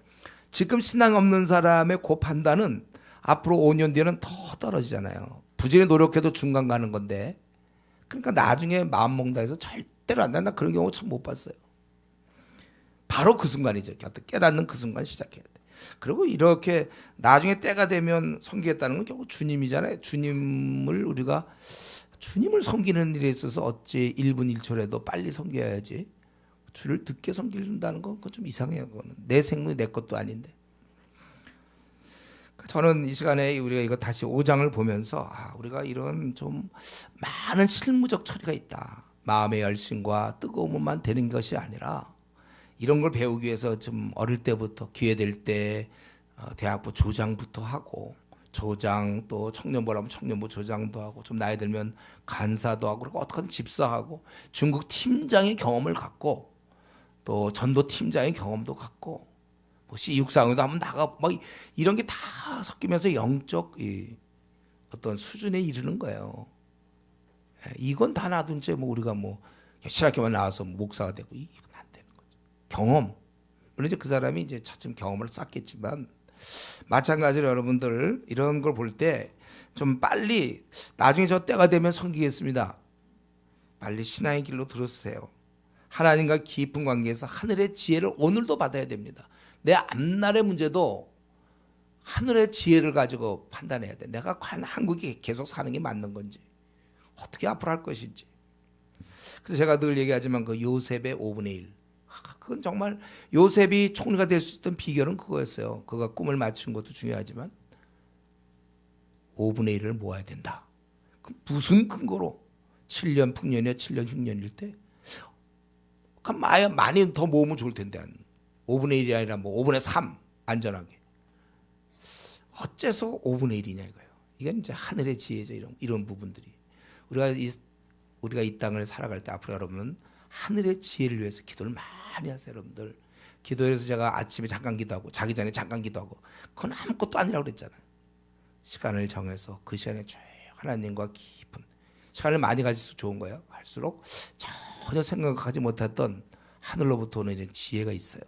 지금 신앙 없는 사람의 그 판단은 앞으로 5년 뒤에는 더 떨어지잖아요. 부지런히 노력해도 중간 가는 건데, 그러니까 나중에 마음 먹는다 해서 절대로 안 된다. 그런 경우 참 못 봤어요. 바로 그 순간이죠. 깨닫는 그 순간 시작해야 돼. 그리고 이렇게 나중에 때가 되면 섬기겠다는 건 결국 주님이잖아요. 주님을 섬기는 일에 있어서 어찌 1분 1초라도 빨리 섬겨야지. 주를 늦게 섬긴다는 건 그건 좀 이상해요. 그거는 내 생명이 내 것도 아닌데. 저는 이 시간에 우리가 이거 다시 5장을 보면서 우리가 이런 좀 많은 실무적 처리가 있다. 마음의 열심과 뜨거움만 되는 것이 아니라 이런 걸 배우기 위해서 좀 어릴 때부터 기회 될 때 대학부 조장부터 하고, 조장 또 청년부라면 청년부 조장도 하고, 좀 나이 들면 간사도 하고, 그리고 어떻게든 집사하고, 중국 팀장의 경험을 갖고, 또 전도 팀장의 경험도 갖고, 뭐 C6상에도 한번 나가, 뭐 이런 게 다 섞이면서 영적 어떤 수준에 이르는 거예요. 이건 다 놔둔 채 뭐 우리가 뭐 신학교만 나와서 목사가 되고 이건 안 되는 거죠. 경험. 물론 이제 그 사람이 이제 차츰 경험을 쌓겠지만, 마찬가지로 여러분들 이런 걸 볼 때 좀 빨리 나중에 저 때가 되면 섬기겠습니다. 빨리 신앙의 길로 들어서세요. 하나님과 깊은 관계에서 하늘의 지혜를 오늘도 받아야 됩니다. 내 앞날의 문제도 하늘의 지혜를 가지고 판단해야 돼. 내가 과연 한국에 계속 사는 게 맞는 건지, 어떻게 앞으로 할 것인지. 그래서 제가 늘 얘기하지만 그 요셉의 5분의 1. 그건 정말 요셉이 총리가 될 수 있던 비결은 그거였어요. 그가 꿈을 맞춘 것도 중요하지만 5분의 1을 모아야 된다. 그럼 무슨 근거로 7년 풍년이야 7년 흉년일 때 그럼 많이 더 모으면 좋을 텐데 5분의 1이 아니라 뭐 5분의 3 안전하게. 어째서 5분의 1이냐 이거예요. 이건 이제 하늘의 지혜죠. 이런 부분들이. 우리가 이 땅을 살아갈 때 앞으로 여러분은 하늘의 지혜를 위해서 기도를 많이 하세요. 여러분들 기도해서 제가 아침에 잠깐 기도하고 자기 전에 잠깐 기도하고 그건 아무것도 아니라고 그랬잖아요. 시간을 정해서 그 시간에 쭉 하나님과 깊은 시간을 많이 가질수록 좋은 거예요. 할수록 전혀 생각하지 못했던 하늘로부터 오는 이런 지혜가 있어요.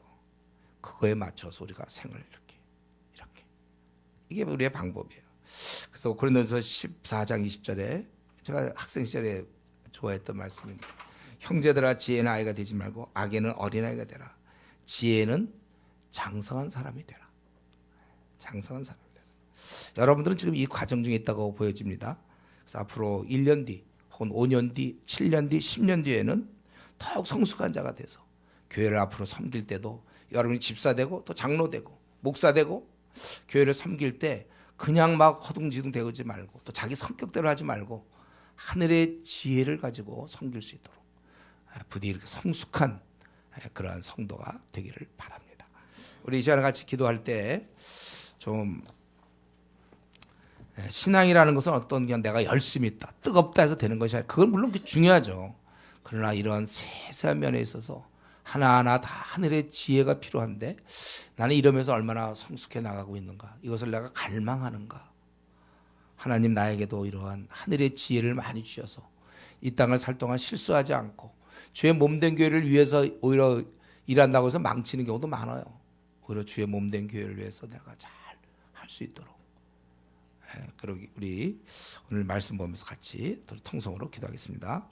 그거에 맞춰서 우리가 생을 이렇게 이게 우리의 방법이에요. 그래서 고린도전서 14장 20절에 제가 학생 시절에 좋아했던 말씀입니다. 형제들아 지혜는 아이가 되지 말고 악에는 어린아이가 되라. 지혜는 장성한 사람이 되라. 장성한 사람이 되라. 여러분들은 지금 이 과정 중에 있다고 보여집니다. 그래서 앞으로 1년 뒤 혹은 5년 뒤 7년 뒤 10년 뒤에는 더욱 성숙한 자가 돼서 교회를 앞으로 섬길 때도 여러분이 집사 되고 또 장로 되고 목사 되고 교회를 섬길 때 그냥 막 허둥지둥 대지 말고 또 자기 성격대로 하지 말고 하늘의 지혜를 가지고 섬길 수 있도록 부디 이렇게 성숙한 그러한 성도가 되기를 바랍니다. 우리 이 시간에 같이 기도할 때 좀 신앙이라는 것은 어떤 그냥 내가 열심히 있다, 뜨겁다 해서 되는 것이 아니라 그건 물론 중요하죠. 그러나 이런 세세한 면에 있어서 하나하나 다 하늘의 지혜가 필요한데 나는 이러면서 얼마나 성숙해 나가고 있는가, 이것을 내가 갈망하는가. 하나님 나에게도 이러한 하늘의 지혜를 많이 주셔서 이 땅을 살 동안 실수하지 않고 주의 몸된 교회를 위해서 오히려 일한다고 해서 망치는 경우도 많아요. 오히려 주의 몸된 교회를 위해서 내가 잘 할 수 있도록. 그러기 우리 오늘 말씀 보면서 같이 통성으로 기도하겠습니다.